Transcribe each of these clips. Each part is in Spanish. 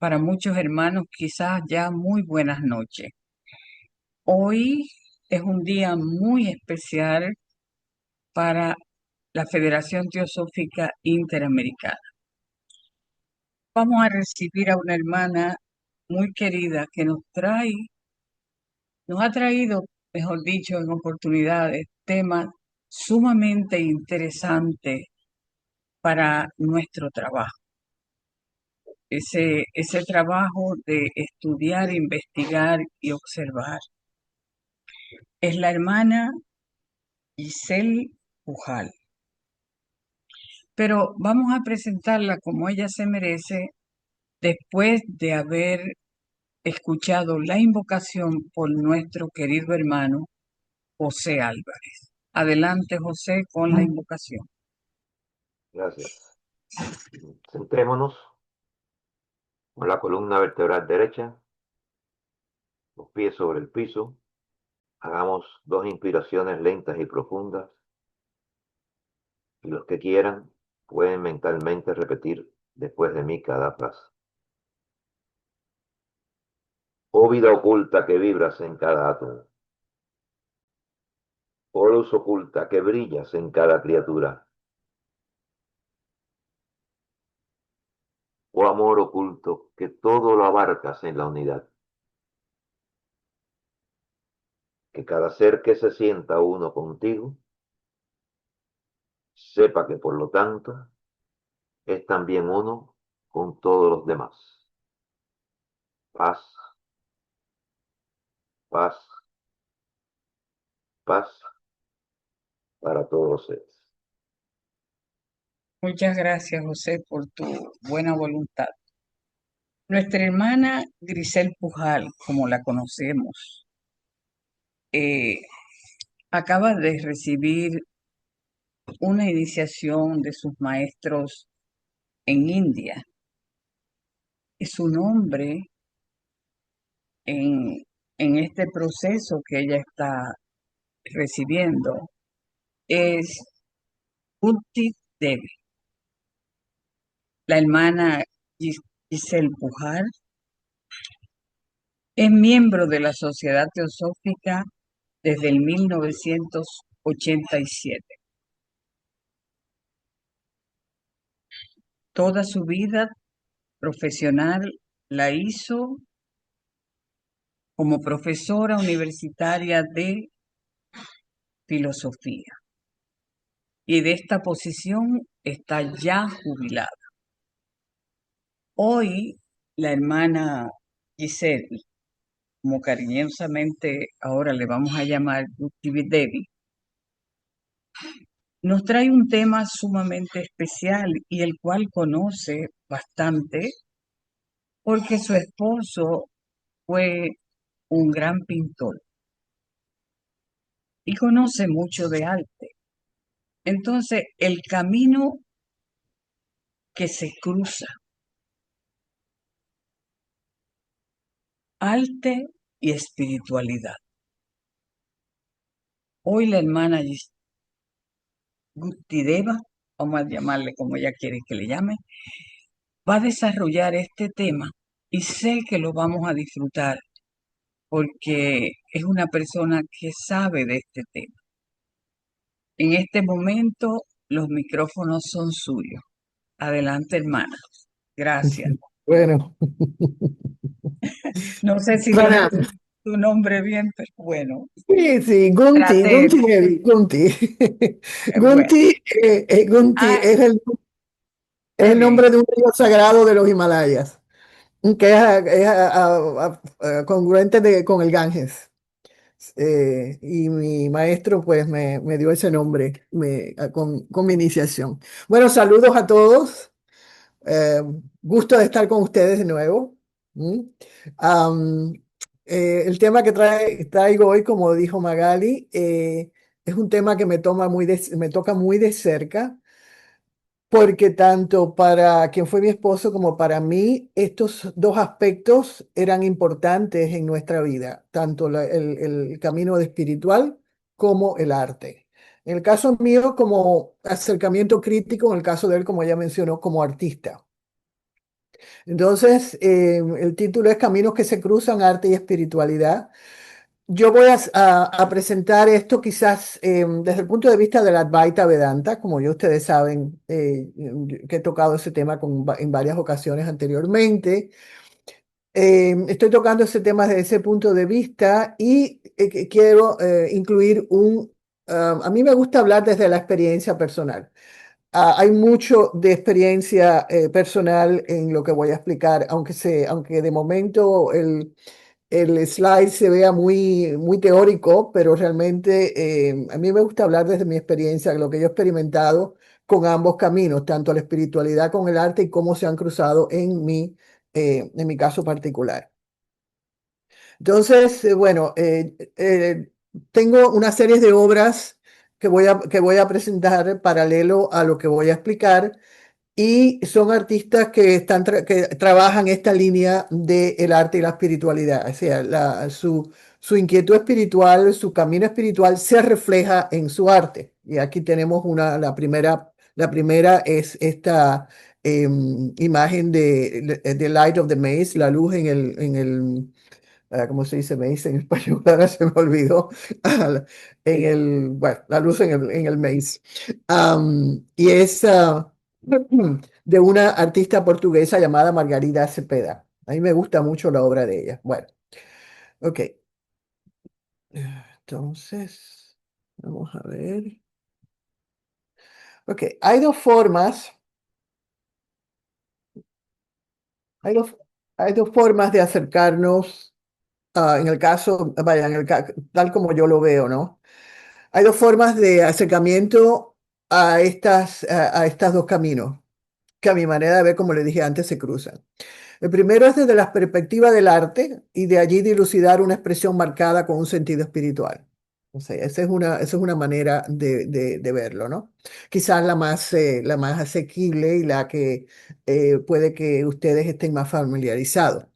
para muchos hermanos quizás ya muy buenas noches. Hoy es un día muy especial para la Federación Teosófica Interamericana. Vamos a recibir a una hermana muy querida que nos ha traído, mejor dicho, en oportunidades, temas sumamente interesantes para nuestro trabajo. Ese trabajo de estudiar, investigar y observar. Es la hermana Giselle Pujal. Pero vamos a presentarla como ella se merece después de haber escuchado la invocación por nuestro querido hermano José Álvarez. Adelante, José, con la invocación. Gracias. Centrémonos con la columna vertebral derecha, los pies sobre el piso. Hagamos 2 inspiraciones lentas y profundas. Y los que quieran pueden mentalmente repetir después de mí cada frase. Oh vida oculta que vibras en cada átomo. Oh luz oculta que brillas en cada criatura. Oh amor oculto que todo lo abarcas en la unidad. Que cada ser que se sienta uno contigo, sepa que por lo tanto es también uno con todos los demás. Paz, paz, paz para todos los seres. Muchas gracias, José, por tu buena voluntad. Nuestra hermana Grisel Pujal, como la conocemos, eh, acaba de recibir una iniciación de sus maestros en India. Y su nombre en, en este proceso que ella está recibiendo es Kunti Devi. La hermana Giselle Pujal es miembro de la Sociedad Teosófica desde el 1987. Toda su vida profesional la hizo como profesora universitaria de filosofía y de esta posición está ya jubilada. Hoy la hermana Giselle, como cariñosamente ahora le vamos a llamar Devi, nos trae un tema sumamente especial y el cual conoce bastante porque su esposo fue un gran pintor y conoce mucho de arte. Entonces, el camino que se cruza, arte y espiritualidad. Hoy la hermana Gutideva, vamos a llamarle como ella quiere que le llame, va a desarrollar este tema y sé que lo vamos a disfrutar porque es una persona que sabe de este tema. En este momento los micrófonos son suyos. Adelante, hermana. Gracias. Bueno, No sé si dije para, tu nombre bien, pero bueno, sí, sí, Gunti, traté. Gunti, Gunti. Bueno, Gunti ah, es está el bien. nombre de un río sagrado de los Himalayas, que es congruente con el Ganges. Y mi maestro pues me dio ese nombre con mi iniciación. Bueno, saludos a todos. Eh, Gusto de estar con ustedes de nuevo. ¿Mm? Am, el tema que traigo hoy, como dijo Magali, es un tema que me toca muy de cerca, porque tanto para quien fue mi esposo como para mí, estos dos aspectos eran importantes en nuestra vida, tanto el camino de espiritual como el arte. En el caso mío, como acercamiento crítico, en el caso de él, como ella mencionó, como artista. Entonces, el título es Caminos que se cruzan, arte y espiritualidad. Yo voy a presentar esto quizás desde el punto de vista de la Advaita Vedanta, como ya ustedes saben, que he tocado ese tema en varias ocasiones anteriormente. Estoy tocando ese tema desde ese punto de vista y que quiero incluir a mí me gusta hablar desde la experiencia personal. Hay mucho de experiencia personal en lo que voy a explicar, aunque de momento el slide se vea muy teórico, pero realmente a mí me gusta hablar desde mi experiencia, lo que yo he experimentado con ambos caminos, tanto la espiritualidad con el arte y cómo se han cruzado en mi caso particular. Entonces, bueno, tengo una serie de obras que voy a presentar paralelo a lo que voy a explicar y son artistas que trabajan esta línea del arte y la espiritualidad. O sea, su inquietud espiritual, su camino espiritual se refleja en su arte. Y aquí tenemos la primera es esta imagen de The Light of the Maze, la luz ¿cómo se dice? Maze en español, ahora se me olvidó. Bueno, la luz en el maze. Y es de una artista portuguesa llamada Margarida Cepeda. A mí me gusta mucho la obra de ella. Bueno, ok. Entonces, vamos a ver. Ok, hay dos, hay dos formas de acercarnos, en el caso, vaya, tal como yo lo veo, ¿no? Hay dos formas de acercamiento a estas dos caminos, que a mi manera de ver, como le dije antes, se cruzan. El primero es desde la perspectiva del arte y de allí dilucidar una expresión marcada con un sentido espiritual. O sea, esa es una manera de verlo, ¿no? Quizás la más asequible y la que puede que ustedes estén más familiarizados.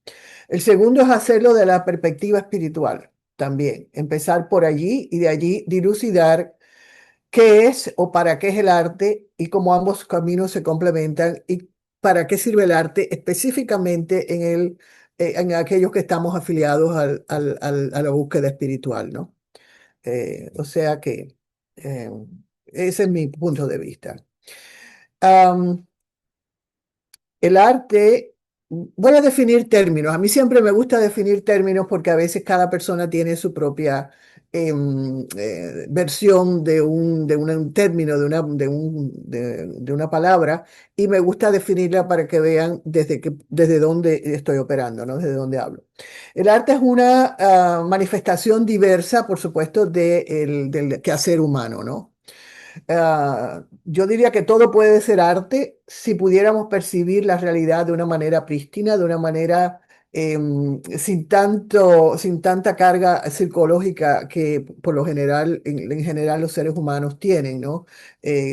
El segundo es hacerlo de la perspectiva espiritual también. Empezar por allí y de allí dilucidar qué es o para qué es el arte y cómo ambos caminos se complementan y para qué sirve el arte específicamente en aquellos que estamos afiliados a la búsqueda espiritual, ¿no? O sea que eh, ese es mi punto de vista. Am, el arte, voy a definir términos. A mí siempre me gusta definir términos porque a veces cada persona tiene su propia versión de un término, de una palabra, y me gusta definirla para que vean desde dónde estoy operando, ¿no? Desde dónde hablo. El arte es una manifestación diversa, por supuesto, del quehacer humano, ¿no? Yo diría que todo puede ser arte si pudiéramos percibir la realidad de una manera prístina, de una manera sin tanta carga psicológica que por lo general, en general los seres humanos tienen, ¿no?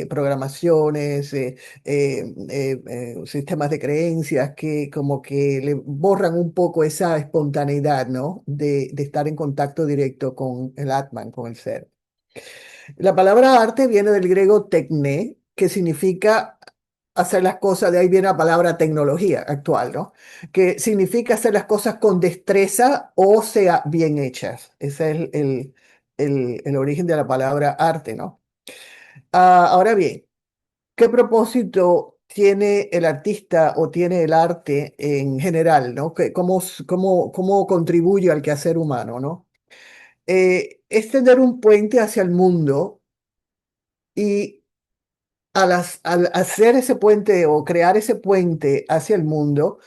Programaciones, sistemas de creencias que como que le borran un poco esa espontaneidad, ¿no? De estar en contacto directo con el Atman, con el ser. La palabra arte viene del griego tekné, que significa hacer las cosas, de ahí viene la palabra tecnología actual, ¿no? Que significa hacer las cosas con destreza o sea bien hechas. Ese es el origen de la palabra arte, ¿no? Ahora bien, ¿qué propósito tiene el artista o tiene el arte en general, ¿no? Cómo contribuye al quehacer humano, ¿no? Es tener un puente hacia el mundo y al hacer ese puente o crear ese puente hacia el mundo,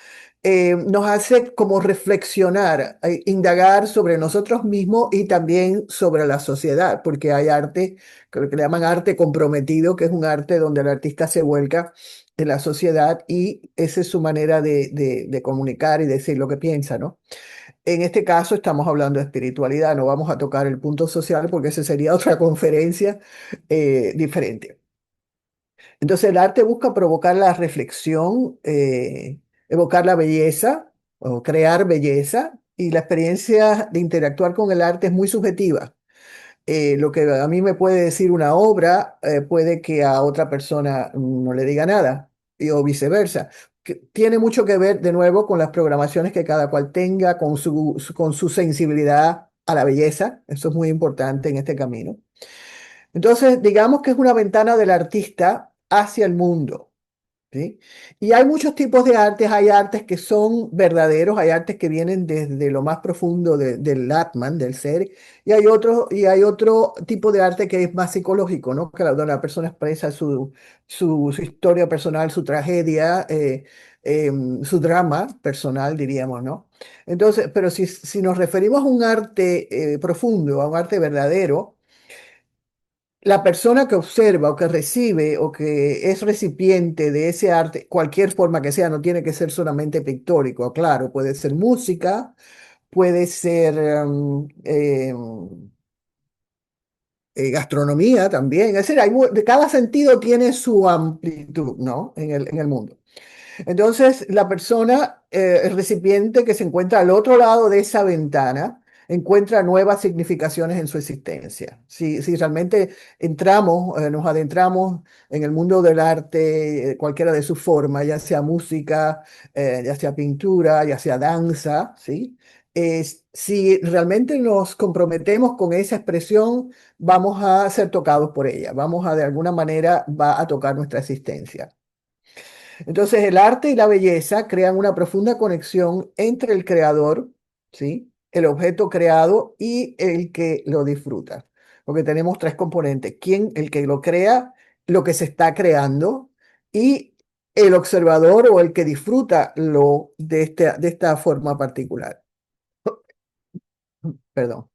nos hace como reflexionar, indagar sobre nosotros mismos y también sobre la sociedad, porque hay arte, que le llaman arte comprometido, que es un arte donde el artista se vuelca en la sociedad y esa es su manera de comunicar y decir lo que piensa, ¿no? En este caso estamos hablando de espiritualidad, no vamos a tocar el punto social porque esa sería otra conferencia diferente. Entonces el arte busca provocar la reflexión, evocar la belleza o crear belleza y la experiencia de interactuar con el arte es muy subjetiva. Lo que a mí me puede decir una obra puede que a otra persona no le diga nada o viceversa. que tiene mucho que ver de nuevo con las programaciones que cada cual tenga, con su sensibilidad a la belleza. Eso es muy importante en este camino. Entonces, digamos que es una ventana del artista hacia el mundo. ¿Sí? Y hay muchos tipos de artes, hay artes que son verdaderos, hay artes que vienen desde lo más profundo del Atman, del ser, y hay otro tipo de arte que es más psicológico, ¿no? Que donde la persona expresa su historia personal, su tragedia, su drama personal, diríamos, ¿no? Entonces, pero si nos referimos a un arte profundo, a un arte verdadero, la persona que observa o que recibe o que es recipiente de ese arte, cualquier forma que sea, no tiene que ser solamente pictórico, claro, puede ser música, puede ser gastronomía también, es decir, de cada sentido tiene su amplitud, ¿no? En el mundo. Entonces, la persona, el recipiente que se encuentra al otro lado de esa ventana, encuentra nuevas significaciones en su existencia. Si realmente nos adentramos en el mundo del arte, cualquiera de sus formas, ya sea música, ya sea pintura, ya sea danza, ¿sí? Si realmente nos comprometemos con esa expresión, vamos a ser tocados por ella, de alguna manera, va a tocar nuestra existencia. Entonces, el arte y la belleza crean una profunda conexión entre el creador, ¿sí? El objeto creado y el que lo disfruta. Porque tenemos tres componentes. El que lo crea, lo que se está creando y el observador o el que disfruta de esta forma particular. Perdón.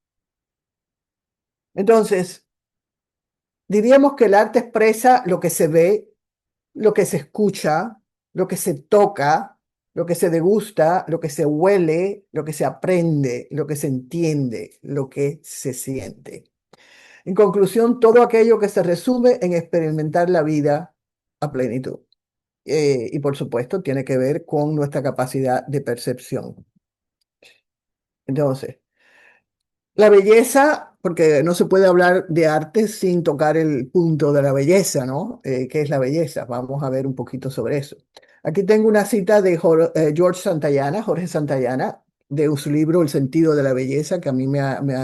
Entonces, diríamos que el arte expresa lo que se ve, lo que se escucha, lo que se toca, lo que se degusta, lo que se huele, lo que se aprende, lo que se entiende, lo que se siente. En conclusión, todo aquello que se resume en experimentar la vida a plenitud. Y por supuesto, tiene que ver con nuestra capacidad de percepción. Entonces, la belleza, porque no se puede hablar de arte sin tocar el punto de la belleza, ¿no? ¿Qué es la belleza? Vamos a ver un poquito sobre eso. Aquí tengo una cita de Jorge Santayana, de su libro El sentido de la belleza, que a mí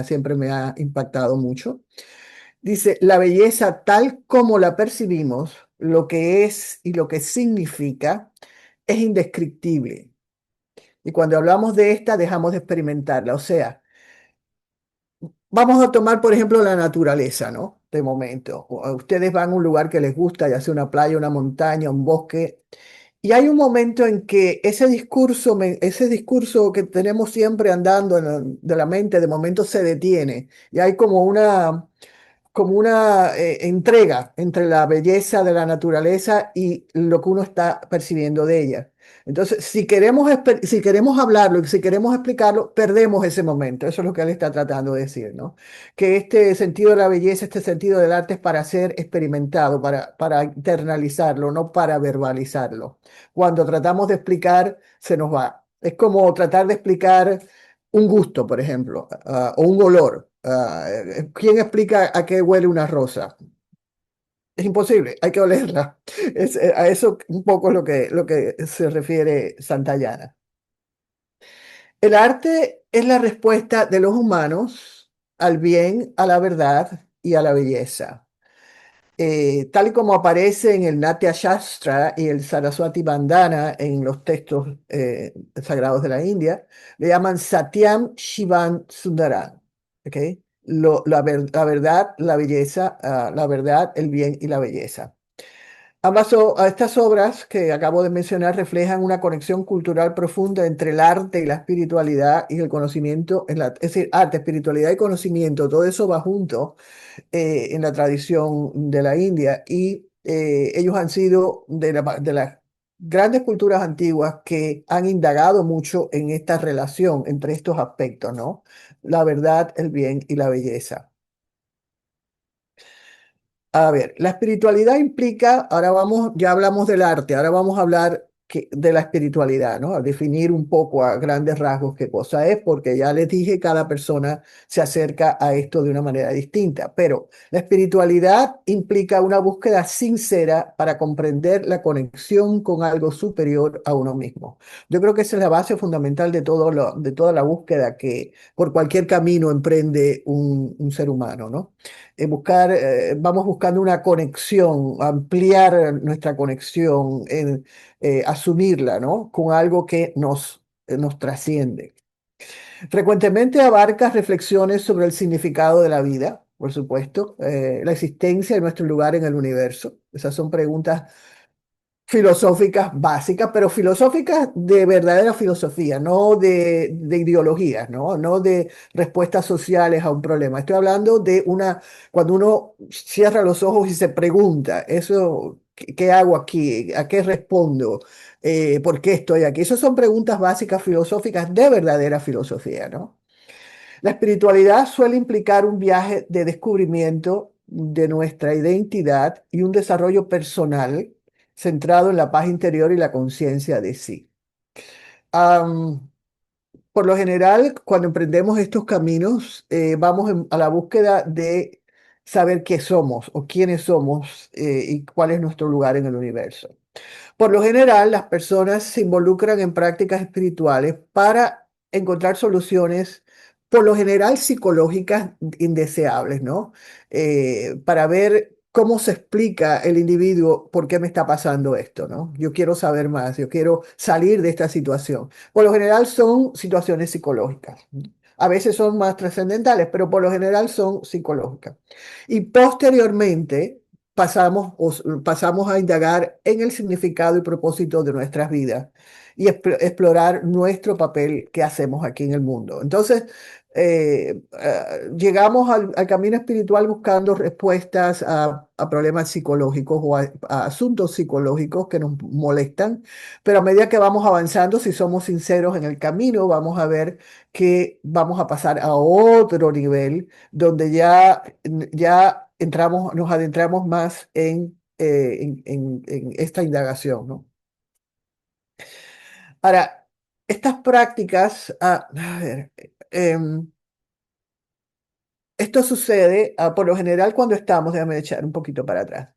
siempre me ha impactado mucho. Dice, la belleza tal como la percibimos, lo que es y lo que significa, es indescriptible. Y cuando hablamos de esta, dejamos de experimentarla. O sea, vamos a tomar, por ejemplo, la naturaleza, ¿no? De momento. Ustedes van a un lugar que les gusta, ya sea una playa, una montaña, un bosque, y hay un momento en que ese discurso que tenemos siempre andando de la mente, de momento se detiene, y hay como una entrega entre la belleza de la naturaleza y lo que uno está percibiendo de ella. Entonces, si queremos hablarlo y si queremos explicarlo, perdemos ese momento. Eso es lo que él está tratando de decir, ¿no? Que este sentido de la belleza, este sentido del arte es para ser experimentado, para internalizarlo, no para verbalizarlo. Cuando tratamos de explicar, se nos va. Es como tratar de explicar un gusto, por ejemplo, o un olor. ¿Quién explica a qué huele una rosa? Es imposible, hay que olerla. A eso un poco es lo que se refiere Santayana. El arte es la respuesta de los humanos al bien, a la verdad y a la belleza. Tal y como aparece en el Natya Shastra y el Saraswati Bandhana en los textos sagrados de la India, le llaman Satyam Shivam Sundaram. ¿Ok? La verdad, la belleza, la verdad, el bien y la belleza. Estas obras que acabo de mencionar reflejan una conexión cultural profunda entre el arte y la espiritualidad y el conocimiento, es decir, arte, espiritualidad y conocimiento, todo eso va junto en la tradición de la India y ellos han sido de las grandes culturas antiguas que han indagado mucho en esta relación entre estos aspectos, ¿no? La verdad, el bien y la belleza. A ver, la espiritualidad implica, ya hablamos del arte, ahora vamos a hablar de la espiritualidad, ¿no? A definir un poco a grandes rasgos qué cosa es, porque ya les dije, cada persona se acerca a esto de una manera distinta, pero la espiritualidad implica una búsqueda sincera para comprender la conexión con algo superior a uno mismo. Yo creo que esa es la base fundamental de de toda la búsqueda que por cualquier camino emprende un ser humano, ¿no? Vamos buscando una conexión, ampliar nuestra conexión, asumirla, ¿no? Con algo que nos trasciende. Frecuentemente abarca reflexiones sobre el significado de la vida, por supuesto, la existencia y nuestro lugar en el universo. Esas son preguntas filosóficas básicas, pero filosóficas de verdadera filosofía, no de ideologías, ¿no? No de respuestas sociales a un problema. Estoy hablando de cuando uno cierra los ojos y se pregunta, eso, ¿qué hago aquí? ¿A qué respondo? ¿Por qué estoy aquí? Esas son preguntas básicas filosóficas de verdadera filosofía, ¿no? La espiritualidad suele implicar un viaje de descubrimiento de nuestra identidad y un desarrollo personal centrado en la paz interior y la conciencia de sí. Am, por lo general, cuando emprendemos estos caminos, vamos a la búsqueda de saber qué somos o quiénes somos, y cuál es nuestro lugar en el universo. Por lo general, las personas se involucran en prácticas espirituales para encontrar soluciones, por lo general psicológicas indeseables, ¿no? Para ver cómo se explica el individuo por qué me está pasando esto, ¿no? Yo quiero saber más, yo quiero salir de esta situación. Por lo general son situaciones psicológicas. A veces son más trascendentales, pero por lo general son psicológicas. Y posteriormente pasamos a indagar en el significado y propósito de nuestras vidas y explorar nuestro papel que hacemos aquí en el mundo. Entonces, llegamos al camino espiritual buscando respuestas a problemas psicológicos o a asuntos psicológicos que nos molestan, pero a medida que vamos avanzando, si somos sinceros en el camino, vamos a ver que vamos a pasar a otro nivel donde ya nos adentramos más en esta indagación, ¿no? Ahora, estas prácticas, a ver, esto sucede, por lo general cuando déjame echar un poquito para atrás.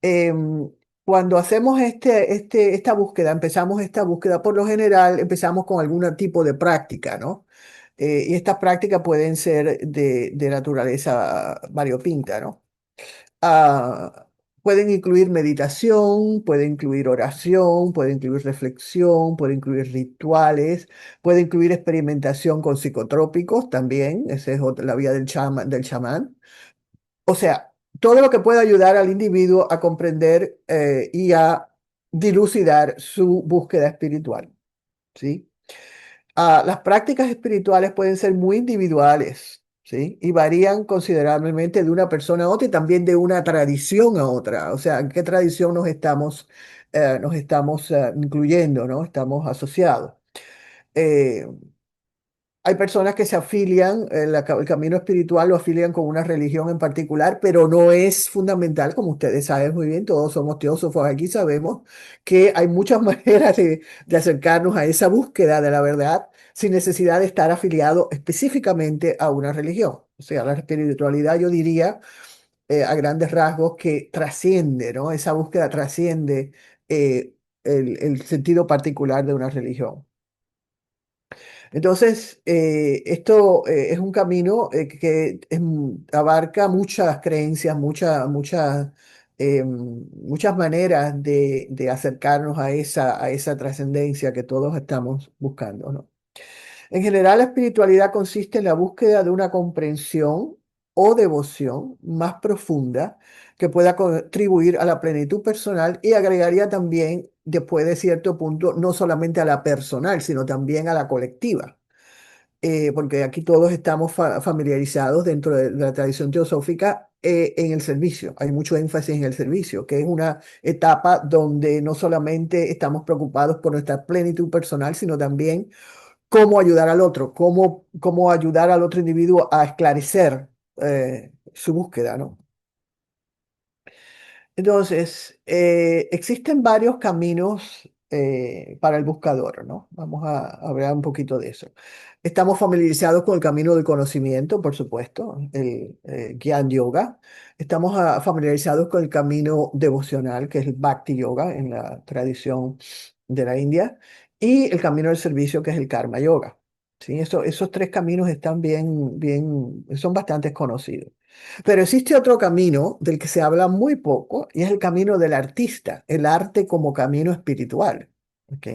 Em, Cuando hacemos esta búsqueda, empezamos esta búsqueda, por lo general empezamos con algún tipo de práctica, ¿no? Y estas prácticas pueden ser de naturaleza variopinta, ¿no? Ah, pueden incluir meditación, puede incluir oración, puede incluir reflexión, puede incluir rituales, puede incluir experimentación con psicotrópicos también, esa es la vía del chamán. O sea, todo lo que pueda ayudar al individuo a comprender, y a dilucidar su búsqueda espiritual, ¿sí? Las prácticas espirituales pueden ser muy individuales, ¿sí? Y varían considerablemente de una persona a otra y también de una tradición a otra. O sea, en qué tradición nos estamos incluyendo, ¿no? Estamos asociados. Eh, Hay personas que se afilian, el camino espiritual lo afilian con una religión en particular, pero no es fundamental, como ustedes saben muy bien, todos somos teósofos aquí, sabemos que hay muchas maneras de acercarnos a esa búsqueda de la verdad sin necesidad de estar afiliado específicamente a una religión. O sea, la espiritualidad yo diría, a grandes rasgos, que trasciende, ¿no? Esa búsqueda trasciende, el sentido particular de una religión. Entonces, esto, es un camino, abarca muchas creencias, muchas maneras de acercarnos a esa trascendencia que todos estamos buscando, ¿no? En general, la espiritualidad consiste en la búsqueda de una comprensión o devoción más profunda que pueda contribuir a la plenitud personal, y agregaría también, después de cierto punto, no solamente a la personal, sino también a la colectiva. Porque aquí todos estamos familiarizados dentro de la tradición teosófica, en el servicio. Hay mucho énfasis en el servicio, que es una etapa donde no solamente estamos preocupados por nuestra plenitud personal, sino también cómo ayudar al otro, cómo ayudar al otro individuo a esclarecer, su búsqueda, ¿no? Entonces, existen varios caminos para el buscador, ¿no? Vamos a hablar un poquito de eso. Estamos familiarizados con el camino del conocimiento, por supuesto, el Gyan Yoga. Estamos familiarizados con el camino devocional, que es el Bhakti Yoga en la tradición de la India, y el camino del servicio, que es el Karma Yoga. ¿Sí? Esos tres caminos están son bastante conocidos. Pero existe otro camino del que se habla muy poco y es el camino del artista, el arte como camino espiritual. ¿Ok?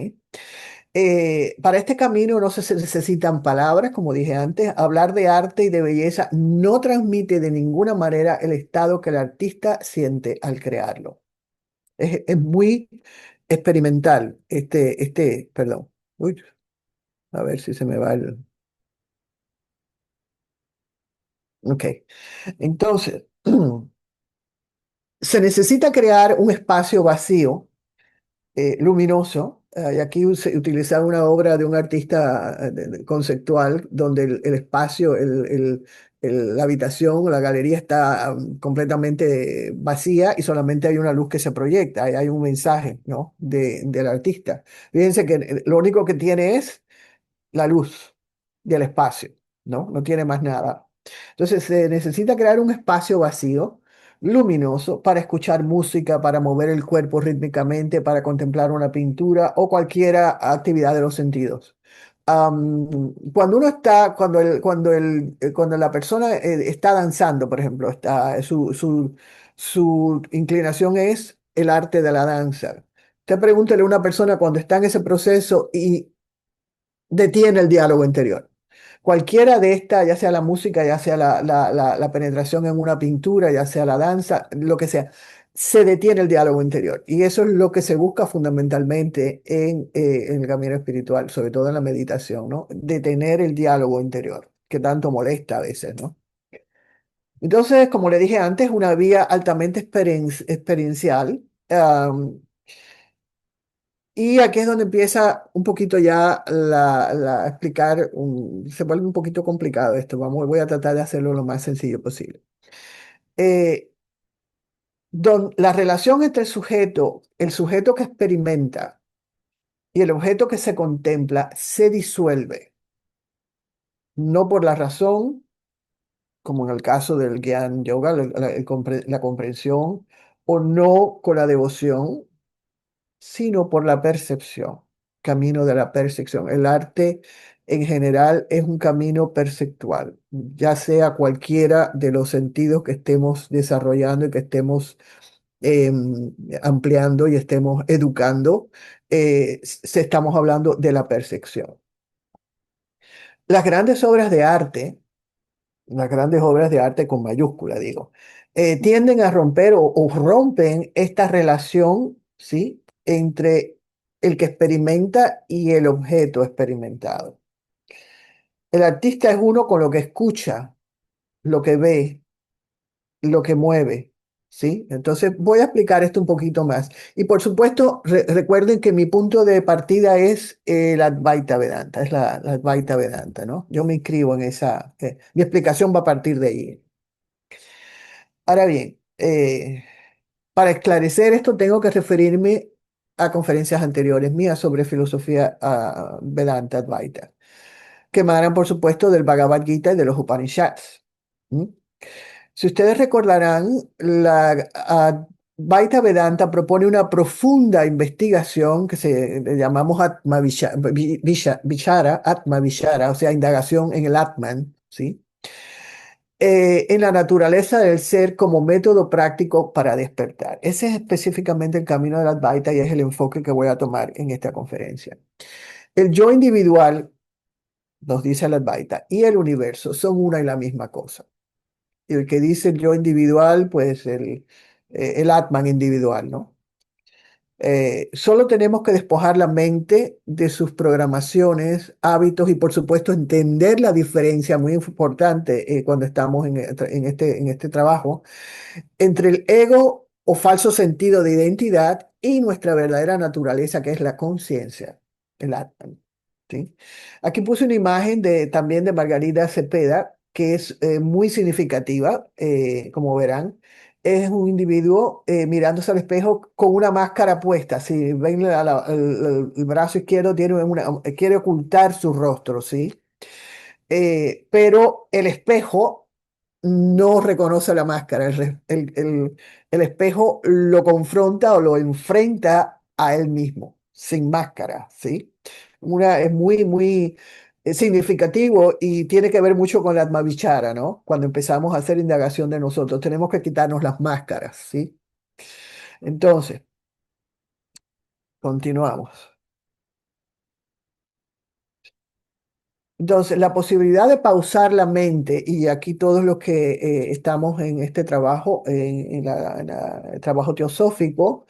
Para este camino no se necesitan palabras, como dije antes. Hablar de arte y de belleza no transmite de ninguna manera el estado que el artista siente al crearlo. Es muy experimental. Perdón. Uy, a ver si se me va el... Ok. Entonces, se necesita crear un espacio vacío, luminoso. Y aquí utilizar una obra de un artista conceptual donde el espacio, la habitación, la galería está completamente vacía y solamente hay una luz que se proyecta. Hay un mensaje, ¿no? Del artista. Fíjense que lo único que tiene es la luz del espacio, ¿no? No tiene más nada. Entonces se necesita crear un espacio vacío, luminoso, para escuchar música, para mover el cuerpo rítmicamente, para contemplar una pintura o cualquier actividad de los sentidos. Cuando uno está, cuando la persona está danzando, por ejemplo, su inclinación es el arte de la danza. Usted pregúntele a una persona cuando está en ese proceso y detiene el diálogo interior. Cualquiera de estas, ya sea la música, ya sea la penetración en una pintura, ya sea la danza, lo que sea, se detiene el diálogo interior. Y eso es lo que se busca fundamentalmente en el camino espiritual, sobre todo en la meditación, ¿no? Detener el diálogo interior, que tanto molesta a veces, ¿no? Entonces, como le dije antes, una vía altamente experiencial. Y aquí es donde empieza un poquito ya a explicar, se vuelve un poquito complicado esto, voy a tratar de hacerlo lo más sencillo posible. Eh, la relación entre el sujeto que experimenta y el objeto que se contempla se disuelve, no por la razón, como en el caso del Gyan Yoga, la comprensión, o no con la devoción, sino por la percepción, camino de la percepción. El arte en general es un camino perceptual, ya sea cualquiera de los sentidos que estemos desarrollando y que estemos ampliando y estemos educando, estamos hablando de la percepción. Las grandes obras de arte, las grandes obras de arte con mayúscula, digo, tienden a romper o rompen esta relación, ¿sí? Entre el que experimenta y el objeto experimentado. El artista es uno con lo que escucha, lo que ve, lo que mueve, ¿sí? Entonces voy a explicar esto un poquito más. Y por supuesto, recuerden que mi punto de partida es la Advaita Vedanta, es la Advaita Vedanta, ¿no? Yo me inscribo en esa, mi explicación va a partir de ahí. Ahora bien, para esclarecer esto tengo que referirme a conferencias anteriores mías sobre filosofía Vedanta Advaita, que emanan, por supuesto, del Bhagavad Gita y de los Upanishads. ¿Mm? Si ustedes recordarán, la Advaita Vedanta propone una profunda investigación que le llamamos Atma Vishara, o sea, indagación en el Atman, ¿sí? En la naturaleza del ser como método práctico para despertar. Ese es específicamente el camino de la Advaita y es el enfoque que voy a tomar en esta conferencia. El yo individual, nos dice la Advaita, y el universo son una y la misma cosa. Y el que dice el yo individual, pues el Atman individual, ¿no? Solo tenemos que despojar la mente de sus programaciones, hábitos y por supuesto entender la diferencia muy importante cuando estamos en este trabajo entre el ego o falso sentido de identidad y nuestra verdadera naturaleza, que es la conciencia, el Atman. ¿Sí? Aquí puse una imagen también de Margarita Cepeda, que es muy significativa, como verán. es un individuo mirándose al espejo con una máscara puesta. Si ven el brazo izquierdo quiere ocultar su rostro, ¿sí? Pero el espejo no reconoce la máscara. El espejo lo confronta o lo enfrenta a él mismo, sin máscara, ¿sí? Es muy significativo y tiene que ver mucho con la Atmavichara, ¿no? Cuando empezamos a hacer indagación de nosotros, tenemos que quitarnos las máscaras, ¿sí? Entonces, continuamos. Entonces, la posibilidad de pausar la mente, y aquí todos los que estamos en este trabajo, el trabajo teosófico,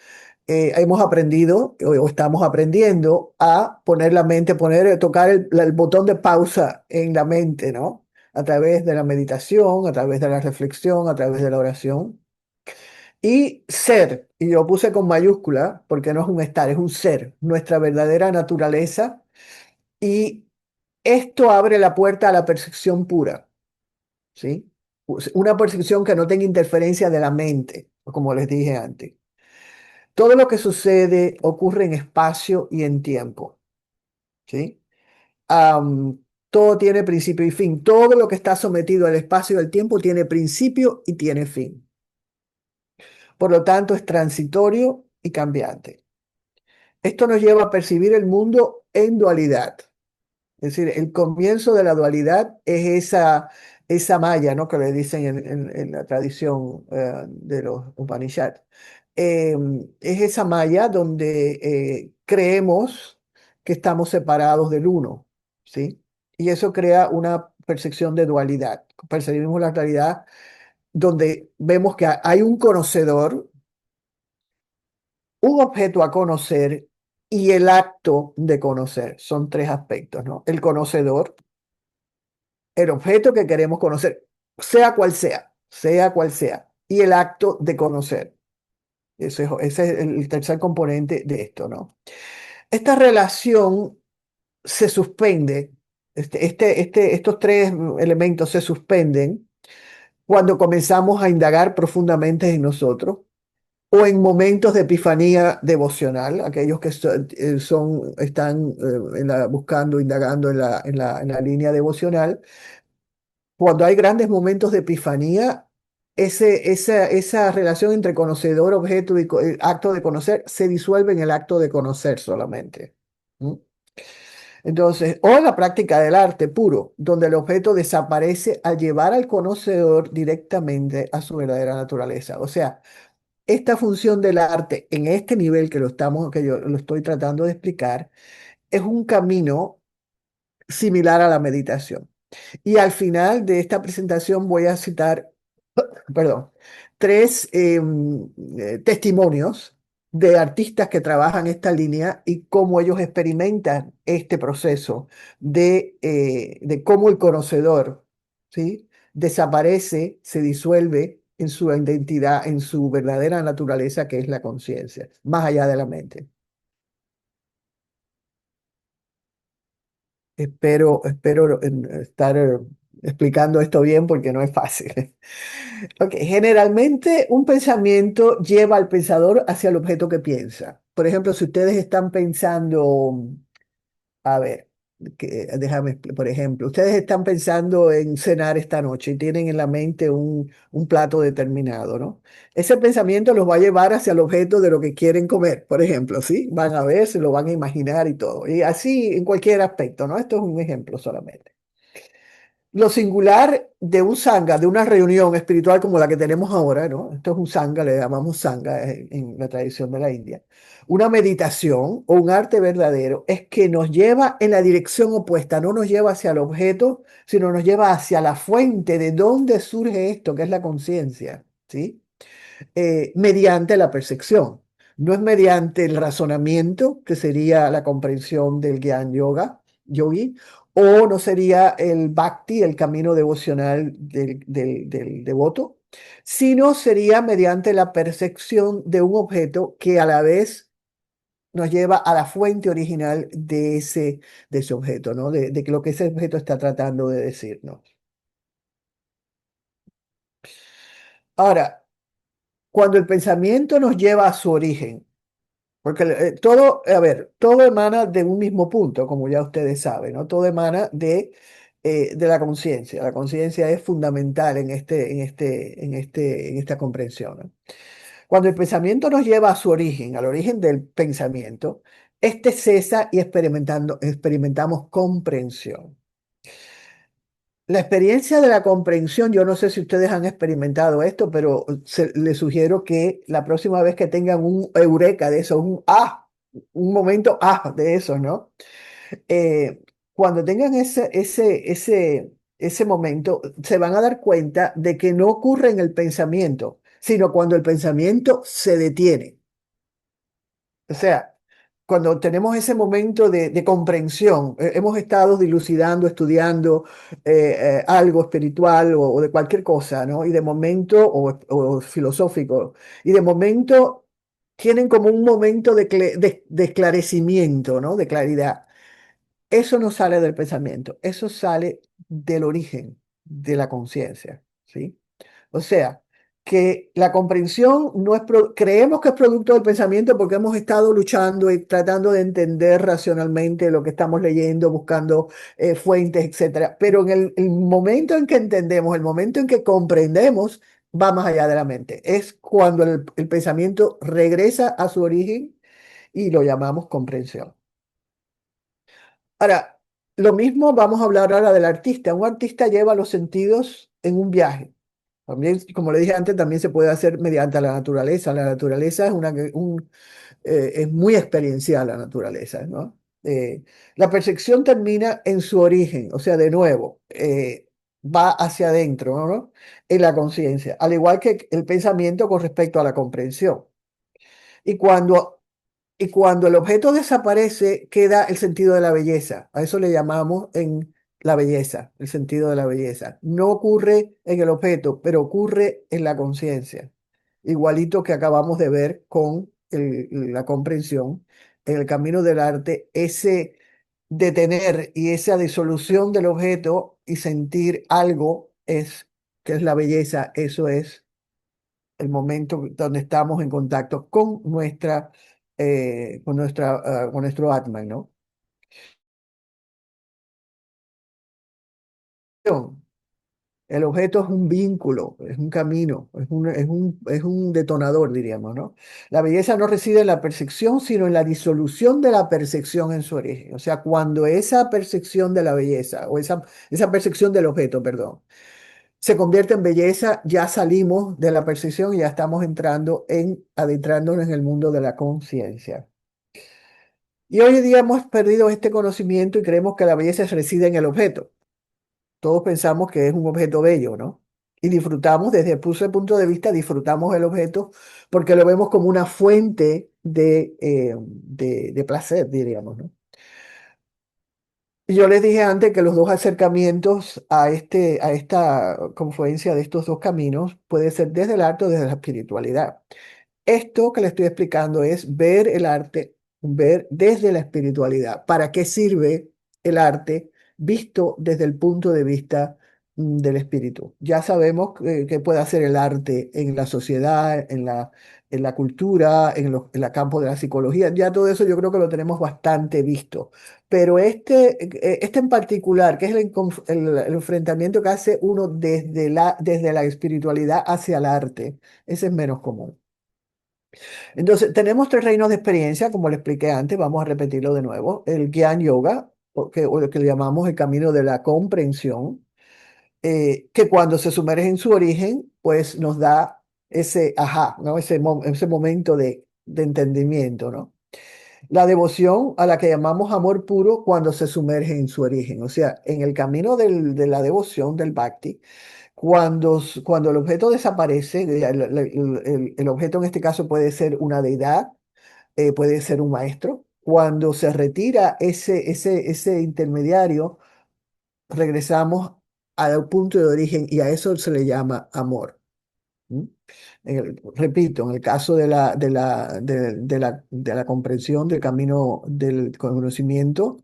hemos aprendido o estamos aprendiendo a poner la mente, tocar el botón de pausa en la mente, ¿no? A través de la meditación, a través de la reflexión, a través de la oración. Y ser, y lo puse con mayúscula porque no es un estar, es un ser, nuestra verdadera naturaleza. Y esto abre la puerta a la percepción pura, ¿sí? Una percepción que no tenga interferencia de la mente, como les dije antes. Todo lo que sucede ocurre en espacio y en tiempo, ¿sí? Todo tiene principio y fin. Todo lo que está sometido al espacio y al tiempo tiene principio y tiene fin. Por lo tanto, es transitorio y cambiante. Esto nos lleva a percibir el mundo en dualidad. Es decir, el comienzo de la dualidad es esa malla, ¿no? Que le dicen en la tradición de los Upanishads. Es esa malla donde creemos que estamos separados del uno, ¿sí? Y eso crea una percepción de dualidad. Percibimos la realidad donde vemos que hay un conocedor, un objeto a conocer y el acto de conocer. Son tres aspectos, ¿no? El conocedor, el objeto que queremos conocer, sea cual sea, y el acto de conocer. Ese es el tercer componente de esto, ¿no? Esta relación se suspende, estos tres elementos se suspenden cuando comenzamos a indagar profundamente en nosotros o en momentos de epifanía devocional, aquellos que están buscando, indagando en la línea devocional. Cuando hay grandes momentos de epifanía, esa relación entre conocedor, objeto y el acto de conocer se disuelve en el acto de conocer solamente. ¿Mm? Entonces, o la práctica del arte puro, donde el objeto desaparece al llevar al conocedor directamente a su verdadera naturaleza. O sea, esta función del arte en este nivel que yo lo estoy tratando de explicar, es un camino similar a la meditación. Y al final de esta presentación voy a citar, perdón, tres testimonios de artistas que trabajan esta línea y cómo ellos experimentan este proceso de cómo el conocedor, ¿sí? Desaparece, se disuelve en su identidad, en su verdadera naturaleza, que es la conciencia, más allá de la mente. Espero estar explicando esto bien porque no es fácil. Ok, generalmente un pensamiento lleva al pensador hacia el objeto que piensa. Por ejemplo, si ustedes están pensando, a ver, por ejemplo, ustedes están pensando en cenar esta noche y tienen en la mente un plato determinado, ¿no? Ese pensamiento los va a llevar hacia el objeto de lo que quieren comer, por ejemplo, ¿sí? Van a ver, se lo van a imaginar y todo. Y así en cualquier aspecto, ¿no? Esto es un ejemplo solamente. Lo singular de un sangha, de una reunión espiritual como la que tenemos ahora, ¿no? Esto es un sangha, le llamamos sangha en la tradición de la India. Una meditación o un arte verdadero es que nos lleva en la dirección opuesta, no nos lleva hacia el objeto, sino nos lleva hacia la fuente de dónde surge esto, que es la conciencia, ¿sí? Mediante la percepción. No es mediante el razonamiento, que sería la comprensión del Gyan Yogi, o no sería el Bhakti, el camino devocional del devoto, sino sería mediante la percepción de un objeto que a la vez nos lleva a la fuente original de ese objeto, ¿no? De lo que ese objeto está tratando de decirnos. Ahora, cuando el pensamiento nos lleva a su origen, porque todo, a ver, todo emana de un mismo punto, como ya ustedes saben, ¿no? Todo emana de la conciencia. La conciencia es fundamental en esta comprensión, ¿no? Cuando el pensamiento nos lleva a su origen, al origen del pensamiento, este cesa y experimentamos comprensión. La experiencia de la comprensión, yo no sé si ustedes han experimentado esto, pero les sugiero que la próxima vez que tengan un eureka de eso, un momento de eso, ¿no? Eh, Cuando tengan ese momento, se van a dar cuenta de que no ocurre en el pensamiento, sino cuando el pensamiento se detiene. O sea, cuando tenemos ese momento de comprensión, hemos estado dilucidando, estudiando algo espiritual o de cualquier cosa, ¿no? Y de momento, o filosófico, y de momento tienen como un momento de esclarecimiento, ¿no? De claridad. Eso no sale del pensamiento, eso sale del origen de la conciencia, ¿sí? O sea, que la comprensión no es, creemos que es producto del pensamiento porque hemos estado luchando y tratando de entender racionalmente lo que estamos leyendo, buscando fuentes, etcétera. Pero en el momento en que entendemos, el momento en que comprendemos, va más allá de la mente. Es cuando el pensamiento regresa a su origen y lo llamamos comprensión. Ahora, lo mismo vamos a hablar ahora del artista. Un artista lleva los sentidos en un viaje. También, como le dije antes, también se puede hacer mediante la naturaleza. La naturaleza es muy experiencial, la naturaleza, ¿no? La percepción termina en su origen, o sea, de nuevo, va hacia adentro, ¿no? En la conciencia, al igual que el pensamiento con respecto a la comprensión. Y cuando y cuando el objeto desaparece, queda el sentido de la belleza. A eso le llamamos en la belleza, el sentido de la belleza. No ocurre en el objeto, pero ocurre en la conciencia. Igualito que acabamos de ver con la comprensión. En el camino del arte, ese detener y esa disolución del objeto y sentir algo que es la belleza, eso es el momento donde estamos en contacto con nuestro Atman, ¿no? El objeto es un vínculo, es un camino, es un detonador, diríamos, ¿no? La belleza no reside en la percepción, sino en la disolución de la percepción en su origen. O sea, cuando esa percepción de la belleza, o esa percepción del objeto, perdón, se convierte en belleza, ya salimos de la percepción y ya estamos adentrándonos en el mundo de la conciencia. Y hoy en día hemos perdido este conocimiento y creemos que la belleza reside en el objeto. Todos pensamos que es un objeto bello, ¿no? Y disfrutamos, desde ese punto de vista, disfrutamos el objeto porque lo vemos como una fuente de placer, diríamos, ¿no? Y yo les dije antes que los dos acercamientos a esta confluencia de estos dos caminos puede ser desde el arte o desde la espiritualidad. Esto que le estoy explicando es ver el arte, ver desde la espiritualidad. ¿Para qué sirve el arte visto desde el punto de vista del espíritu? Ya sabemos que puede hacer el arte en la sociedad, en la cultura, en el campo de la psicología. Ya todo eso yo creo que lo tenemos bastante visto. Pero este en particular, que es el enfrentamiento que hace uno desde la espiritualidad hacia el arte, ese es menos común. Entonces, tenemos tres reinos de experiencia, como le expliqué antes, vamos a repetirlo de nuevo. El Gyan Yoga, o lo que le llamamos el camino de la comprensión, que cuando se sumerge en su origen, pues nos da ese ajá, ¿no? Ese momento de entendimiento, ¿no? La devoción a la que llamamos amor puro cuando se sumerge en su origen, o sea, en el camino de la devoción, del bhakti, cuando el objeto desaparece, el objeto en este caso puede ser una deidad, puede ser un maestro. Cuando se retira ese intermediario, regresamos al punto de origen y a eso se le llama amor. ¿Mm? Repito, en el caso de la comprensión del camino del conocimiento,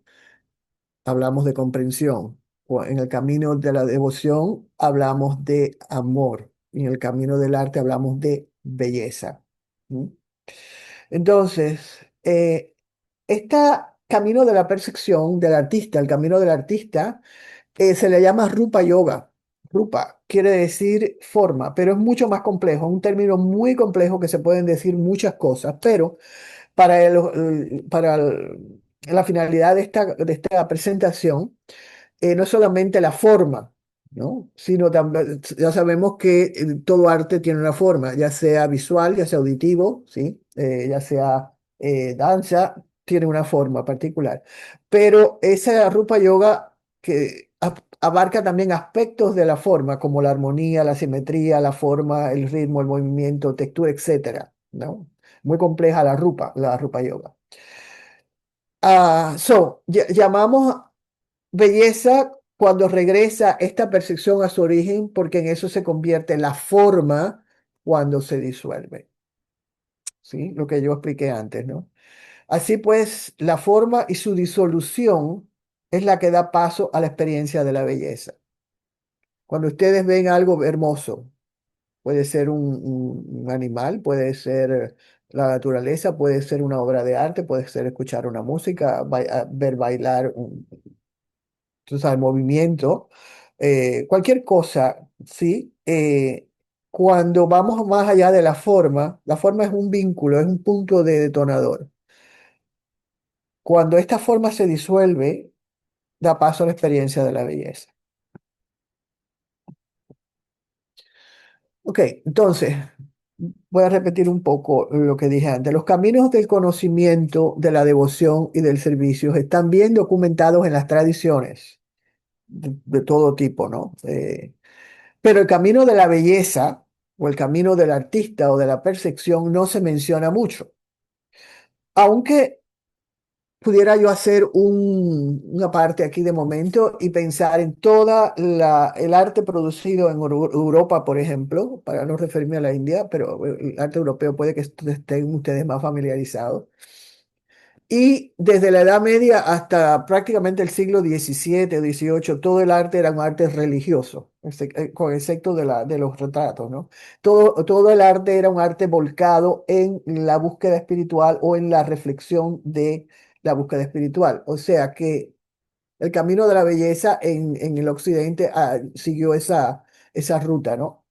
hablamos de comprensión. O en el camino de la devoción hablamos de amor. Y en el camino del arte hablamos de belleza. ¿Mm? Entonces, este camino de la percepción del artista, el camino del artista, se le llama Rupa Yoga. Rupa quiere decir forma, pero es mucho más complejo, un término muy complejo que se pueden decir muchas cosas, pero para la finalidad de esta presentación, no solamente la forma, ¿no? Sino también, ya sabemos que todo arte tiene una forma, ya sea visual, ya sea auditivo, ¿sí? Ya sea danza, tiene una forma particular. Pero esa Rupa Yoga que abarca también aspectos de la forma, como la armonía, la simetría, la forma, el ritmo, el movimiento, textura, etcétera, ¿no? Muy compleja la Rupa Yoga. Llamamos belleza cuando regresa esta percepción a su origen, porque en eso se convierte la forma cuando se disuelve. ¿Sí? Lo que yo expliqué antes, ¿no? Así pues, la forma y su disolución es la que da paso a la experiencia de la belleza. Cuando ustedes ven algo hermoso, puede ser un animal, puede ser la naturaleza, puede ser una obra de arte, puede ser escuchar una música, ver bailar tú sabes, movimiento, cualquier cosa, ¿sí? Cuando vamos más allá de la forma es un vínculo, es un punto de detonador. Cuando esta forma se disuelve, da paso a la experiencia de la belleza. Ok, entonces, voy a repetir un poco lo que dije antes. Los caminos del conocimiento, de la devoción y del servicio están bien documentados en las tradiciones de todo tipo, ¿no? Pero el camino de la belleza o el camino del artista o de la percepción no se menciona mucho. Aunque pudiera yo hacer una parte aquí de momento y pensar en toda el arte producido en Europa, por ejemplo, para no referirme a la India, pero el arte europeo puede que estén ustedes más familiarizados. Y desde la Edad Media hasta prácticamente el siglo XVII o XVIII, todo el arte era un arte religioso, con excepto de los retratos, ¿no? Todo el arte era un arte volcado en la búsqueda espiritual o en la reflexión de la búsqueda espiritual. O sea que el camino de la belleza en el occidente siguió esa ruta, ¿no?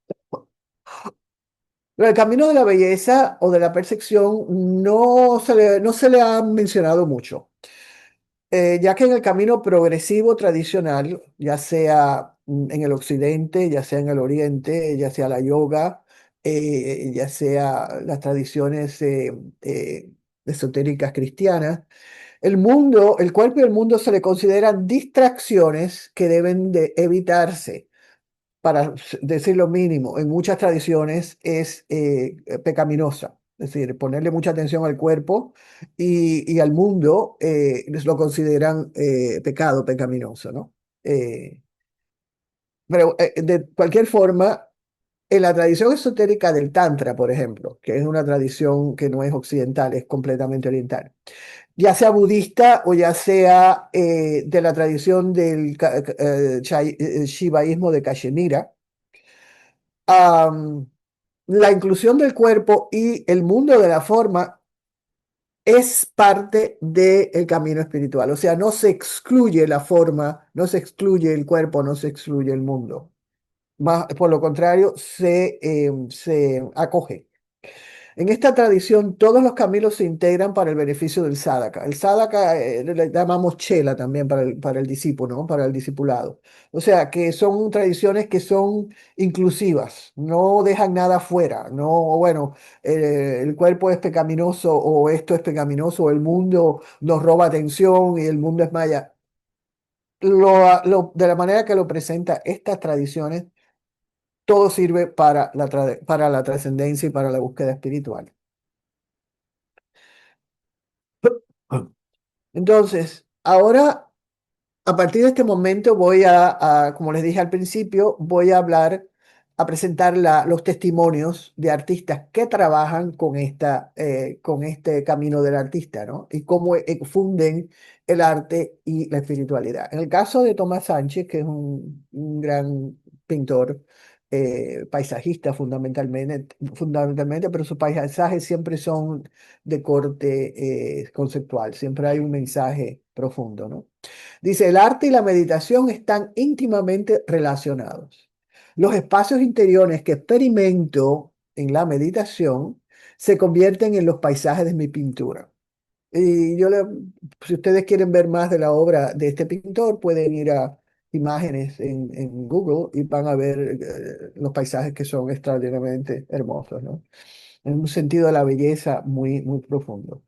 Pero el camino de la belleza o de la percepción no se le ha mencionado mucho. Ya que en el camino progresivo tradicional, ya sea en el occidente, ya sea en el oriente, ya sea la yoga, ya sea las tradiciones esotéricas cristianas, el cuerpo y el mundo se le consideran distracciones que deben de evitarse para decir lo mínimo, en muchas tradiciones es pecaminosa. Es decir, ponerle mucha atención al cuerpo y al mundo lo consideran pecado, pecaminoso, ¿no? Eh, pero de cualquier forma, en la tradición esotérica del Tantra, por ejemplo, que es una tradición que no es occidental, es completamente oriental, ya sea budista o ya sea de la tradición del shivaísmo de Cachemira, am, la inclusión del cuerpo y el mundo de la forma es parte del camino espiritual. O sea, no se excluye la forma, no se excluye el cuerpo, no se excluye el mundo. Más, por lo contrario, se acoge. En esta tradición, todos los caminos se integran para el beneficio del sadhaka. El sadhaka le llamamos chela también para el discípulo, ¿no? Para el discipulado. O sea, que son tradiciones que son inclusivas, no dejan nada fuera. No, bueno, el cuerpo es pecaminoso o esto es pecaminoso o el mundo nos roba atención y el mundo es maya. De la manera que lo presenta estas tradiciones, todo sirve para la trascendencia y para la búsqueda espiritual. Entonces, ahora, a partir de este momento, como les dije al principio, voy a hablar, a presentar los testimonios de artistas que trabajan con este camino del artista, ¿no? Y cómo funden el arte y la espiritualidad. En el caso de Tomás Sánchez, que es un gran pintor, paisajista fundamentalmente, pero sus paisajes siempre son de corte conceptual, siempre hay un mensaje profundo, ¿no? Dice, el arte y la meditación están íntimamente relacionados. Los espacios interiores que experimento en la meditación se convierten en los paisajes de mi pintura. Y si ustedes quieren ver más de la obra de este pintor, pueden ir a imágenes en Google y van a ver los paisajes que son extraordinariamente hermosos, ¿no? En un sentido de la belleza muy, muy profundo.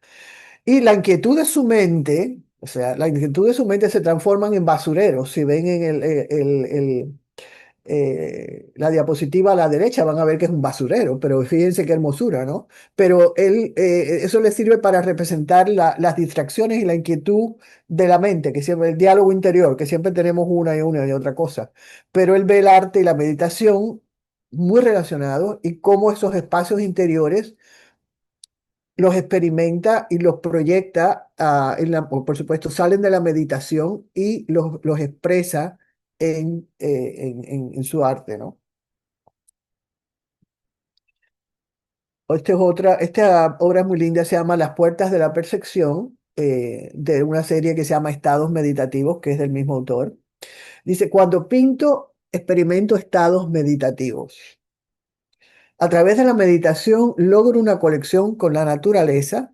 Y la inquietud de su mente, o sea, la inquietud de su mente se transforman en basureros. Si ven en la diapositiva a la derecha van a ver que es un basurero, pero fíjense qué hermosura, ¿no? Pero eso le sirve para representar las distracciones y la inquietud de la mente, que siempre el diálogo interior, que siempre tenemos una y otra cosa. Pero él ve el arte y la meditación muy relacionados y cómo esos espacios interiores los experimenta y los proyecta, por supuesto, salen de la meditación y los expresa en su arte, ¿no? Esta obra es muy linda, se llama Las Puertas de la Percepción, de una serie que se llama Estados Meditativos, que es del mismo autor. Dice, cuando pinto, experimento estados meditativos. A través de la meditación logro una conexión con la naturaleza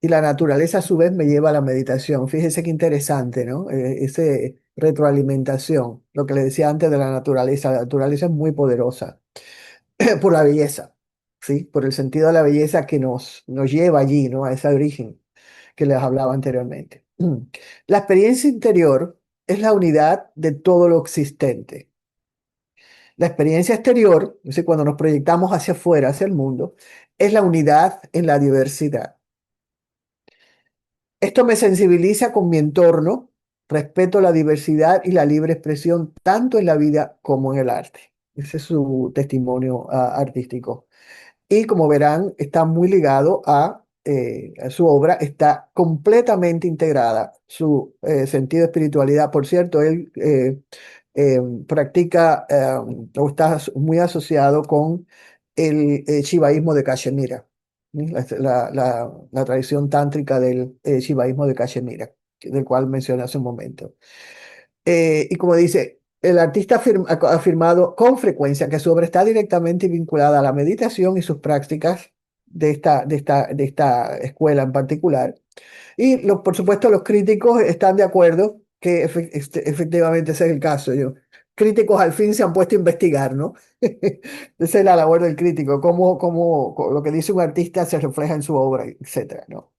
y la naturaleza a su vez me lleva a la meditación. Fíjese qué interesante, ¿no? Ese retroalimentación, lo que le decía antes de la naturaleza es muy poderosa por la belleza, ¿sí? Por el sentido de la belleza que nos lleva allí, ¿no? A ese origen que les hablaba anteriormente. La experiencia interior es la unidad de todo lo existente. La experiencia exterior, es decir, cuando nos proyectamos hacia afuera, hacia el mundo, es la unidad en la diversidad. Esto me sensibiliza con mi entorno, respeto la diversidad y la libre expresión tanto en la vida como en el arte. Ese es su testimonio artístico. Y como verán, está muy ligado a su obra, está completamente integrada su sentido de espiritualidad. Por cierto, él practica o está muy asociado con el shivaísmo de Cachemira, ¿sí? La tradición tántrica del shivaísmo de Cachemira, del cual mencioné hace un momento. Y como dice, el artista ha afirmado con frecuencia que su obra está directamente vinculada a la meditación y sus prácticas de esta escuela en particular. Y por supuesto los críticos están de acuerdo que efectivamente ese es el caso. Críticos al fin se han puesto a investigar, ¿no? Esa es la labor del crítico, cómo lo que dice un artista se refleja en su obra, etcétera, ¿no?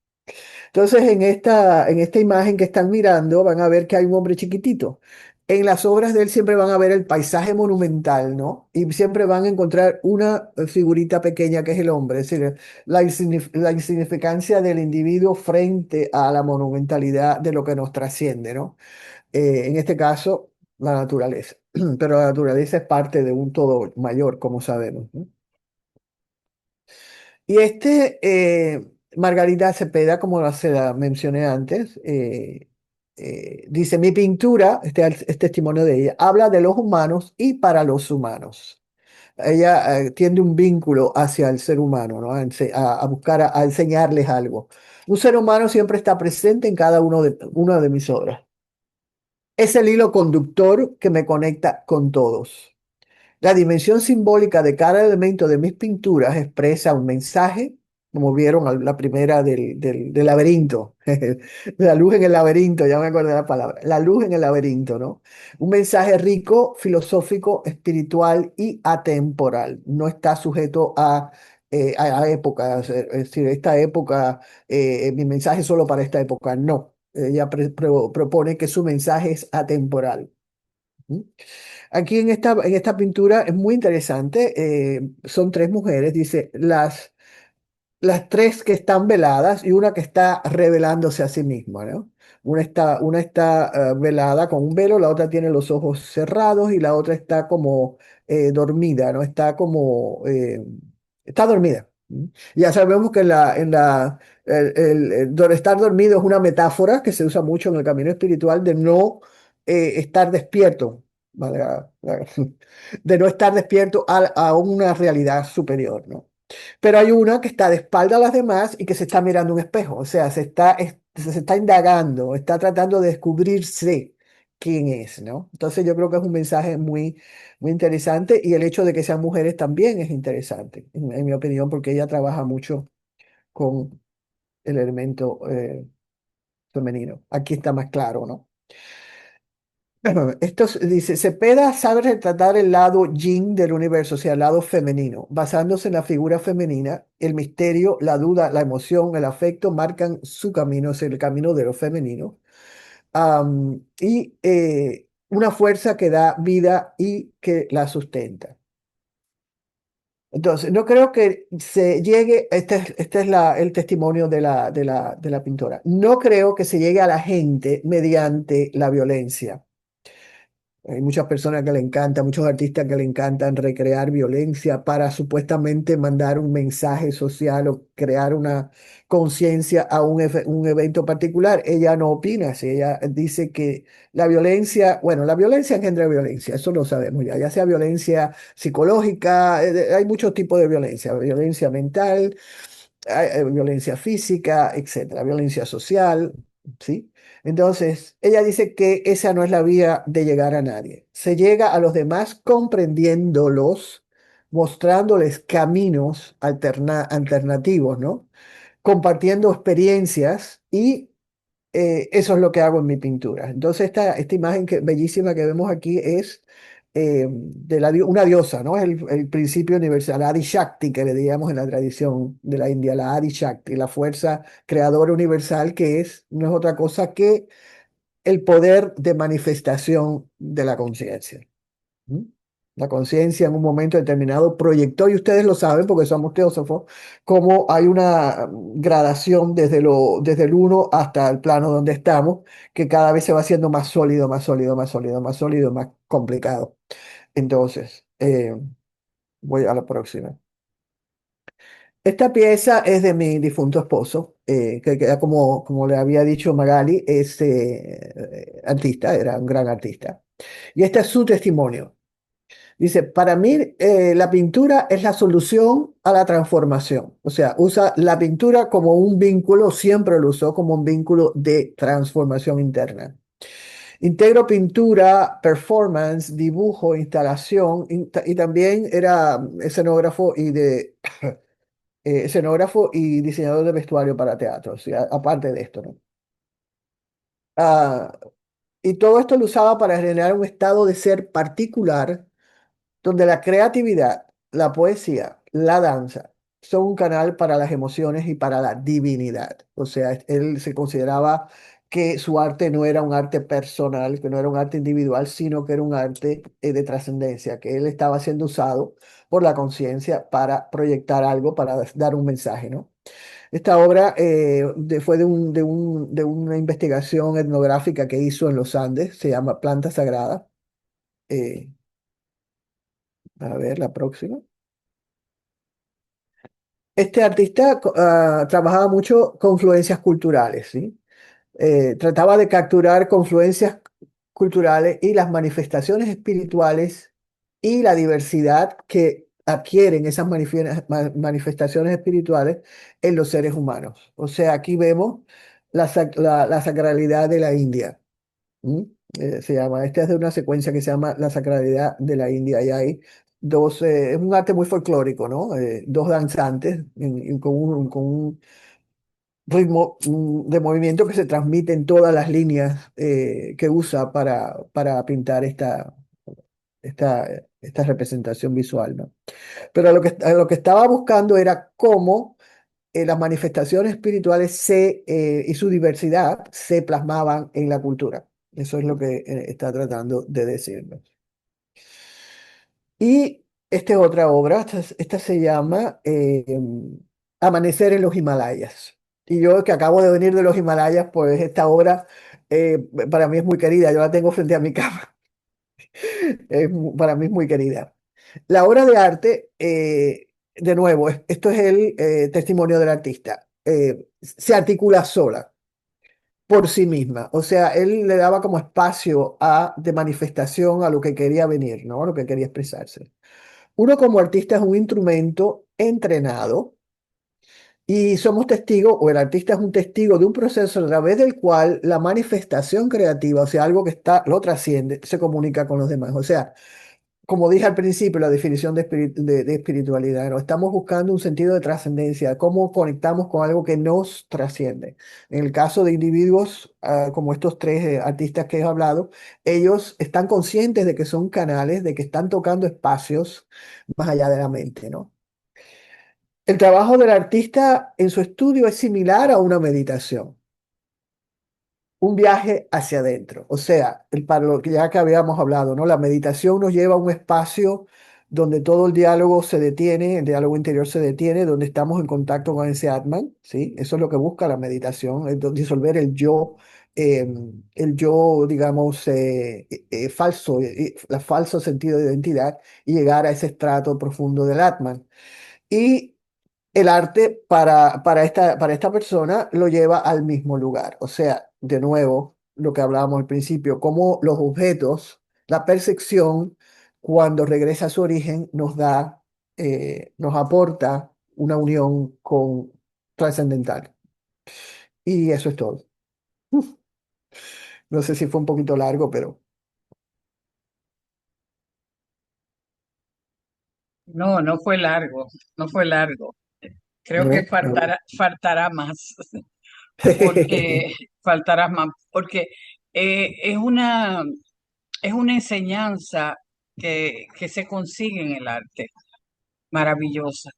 Entonces, en esta imagen que están mirando, van a ver que hay un hombre chiquitito. En las obras de él siempre van a ver el paisaje monumental, ¿no? Y siempre van a encontrar una figurita pequeña que es el hombre, es decir, la insignificancia del individuo frente a la monumentalidad de lo que nos trasciende, ¿no? En este caso, la naturaleza. Pero la naturaleza es parte de un todo mayor, como sabemos, ¿no? Y Margarita Cepeda, como se la mencioné antes, dice, mi pintura, este es testimonio de ella, habla de los humanos y para los humanos. Ella tiene un vínculo hacia el ser humano, ¿no? A buscar, a enseñarles algo. Un ser humano siempre está presente en cada una de mis obras. Es el hilo conductor que me conecta con todos. La dimensión simbólica de cada elemento de mis pinturas expresa un mensaje, como vieron la primera del laberinto, la luz en el laberinto, ya me acordé de la palabra, la luz en el laberinto, ¿no? Un mensaje rico, filosófico, espiritual y atemporal. No está sujeto a épocas, es decir, esta época, mi mensaje es solo para esta época, no. Ella propone que su mensaje es atemporal. ¿Mm? Aquí en esta pintura es muy interesante. Son tres mujeres, dice, las tres que están veladas y una que está revelándose a sí misma, ¿no? Una está velada con un velo, la otra tiene los ojos cerrados y la otra está como dormida, ¿no? Está dormida. ¿Mm? Ya sabemos que estar dormido es una metáfora que se usa mucho en el camino espiritual de no estar despierto. ¿vale? De no estar despierto a una realidad superior, ¿no? Pero hay una que está de espalda a las demás y que se está mirando un espejo, o sea, se está indagando, está tratando de descubrirse quién es, ¿no? Entonces yo creo que es un mensaje muy interesante y el hecho de que sean mujeres también es interesante, en mi opinión, porque ella trabaja mucho con el elemento femenino. Aquí está más claro, ¿no? Bueno, dice, Cepeda sabe retratar el lado yin del universo, o sea, el lado femenino, basándose en la figura femenina, el misterio, la duda, la emoción, el afecto marcan su camino, es el camino de lo femenino, y una fuerza que da vida y que la sustenta. Entonces, no creo que se llegue, este es el testimonio de la pintora, no creo que se llegue a la gente mediante la violencia. Hay muchas personas que le encantan, muchos artistas que le encantan recrear violencia para supuestamente mandar un mensaje social o crear una conciencia a un evento particular. Ella no opina así, ella dice que la violencia, bueno, la violencia engendra violencia, eso lo sabemos ya sea violencia psicológica, hay muchos tipos de violencia, violencia mental, violencia física, etcétera, violencia social, ¿sí? Entonces, ella dice que esa no es la vía de llegar a nadie. Se llega a los demás comprendiéndolos, mostrándoles caminos alternativos, ¿no? Compartiendo experiencias y eso es lo que hago en mi pintura. Entonces, esta imagen bellísima que vemos aquí es una diosa, ¿no? Es el principio universal, Adi Shakti, que le digamos en la tradición de la India, la Adi Shakti, la fuerza creadora universal, que no es otra cosa que el poder de manifestación de la conciencia. ¿Mm? La conciencia en un momento determinado proyectó, y ustedes lo saben porque somos teósofos, cómo hay una gradación desde el uno hasta el plano donde estamos, que cada vez se va haciendo más sólido, más sólido, más sólido, más sólido, más complicado. Entonces, voy a la próxima. Esta pieza es de mi difunto esposo, que queda como le había dicho Magali, es artista, era un gran artista. Y este es su testimonio. Dice, para mí la pintura es la solución a la transformación. O sea, usa la pintura como un vínculo, siempre lo usó como un vínculo de transformación interna. Integro pintura, performance, dibujo, instalación y también era escenógrafo y diseñador de vestuario para teatro, o sea, aparte de esto, ¿no? Ah, y todo esto lo usaba para generar un estado de ser particular donde la creatividad, la poesía, la danza son un canal para las emociones y para la divinidad. O sea, él se consideraba que su arte no era un arte personal, que no era un arte individual, sino que era un arte de trascendencia, que él estaba siendo usado por la conciencia para proyectar algo, para dar un mensaje, ¿no? Esta obra fue de una investigación etnográfica que hizo en los Andes, se llama Planta Sagrada. Eh, a ver, la próxima. Este artista trabajaba mucho confluencias culturales, ¿sí? Trataba de capturar confluencias culturales y las manifestaciones espirituales y la diversidad que adquieren esas manifestaciones espirituales en los seres humanos. O sea, aquí vemos la sacralidad de la India. ¿Mm? Se llama, esta es de una secuencia que se llama La Sacralidad de la India, y hay es un arte muy folclórico, ¿no? Dos danzantes con un ritmo de movimiento que se transmite en todas las líneas que usa para pintar esta representación visual, ¿no? Pero lo que estaba buscando era cómo las manifestaciones espirituales y su diversidad se plasmaban en la cultura. Eso es lo que está tratando de decirnos. Y esta es otra obra, esta se llama Amanecer en los Himalayas. Y yo que acabo de venir de los Himalayas, pues esta obra eh, para mí es muy querida, yo la tengo frente a mi cama. Para mí es muy querida. La obra de arte, de nuevo, esto es el testimonio del artista, se articula sola, por sí misma. O sea, él le daba como espacio de manifestación a lo que quería venir, ¿no? A lo que quería expresarse. Uno como artista es un instrumento entrenado y somos testigos, o el artista es un testigo de un proceso a través del cual la manifestación creativa, o sea, algo que lo trasciende, se comunica con los demás. O sea, como dije al principio, la definición de espiritualidad, ¿no? Estamos buscando un sentido de trascendencia, cómo conectamos con algo que nos trasciende. En el caso de individuos como estos tres artistas que he hablado, ellos están conscientes de que son canales, de que están tocando espacios más allá de la mente, ¿no? El trabajo del artista en su estudio es similar a una meditación, un viaje hacia adentro. O sea, para lo que ya que habíamos hablado, ¿no? La meditación nos lleva a un espacio donde todo el diálogo se detiene, el diálogo interior se detiene, donde estamos en contacto con ese Atman, ¿sí? Eso es lo que busca la meditación, es disolver eh, el yo, digamos, falso, el falso sentido de identidad y llegar a ese estrato profundo del Atman. Y el arte para esta persona lo lleva al mismo lugar. O sea, de nuevo, lo que hablábamos al principio, cómo los objetos, la percepción, cuando regresa a su origen, nos aporta una unión con trascendental. Y eso es todo. No sé si fue un poquito largo, pero No, no fue largo, no fue largo. Creo que no. faltará más, porque faltará más, porque es es una enseñanza que se consigue en el arte, maravillosa,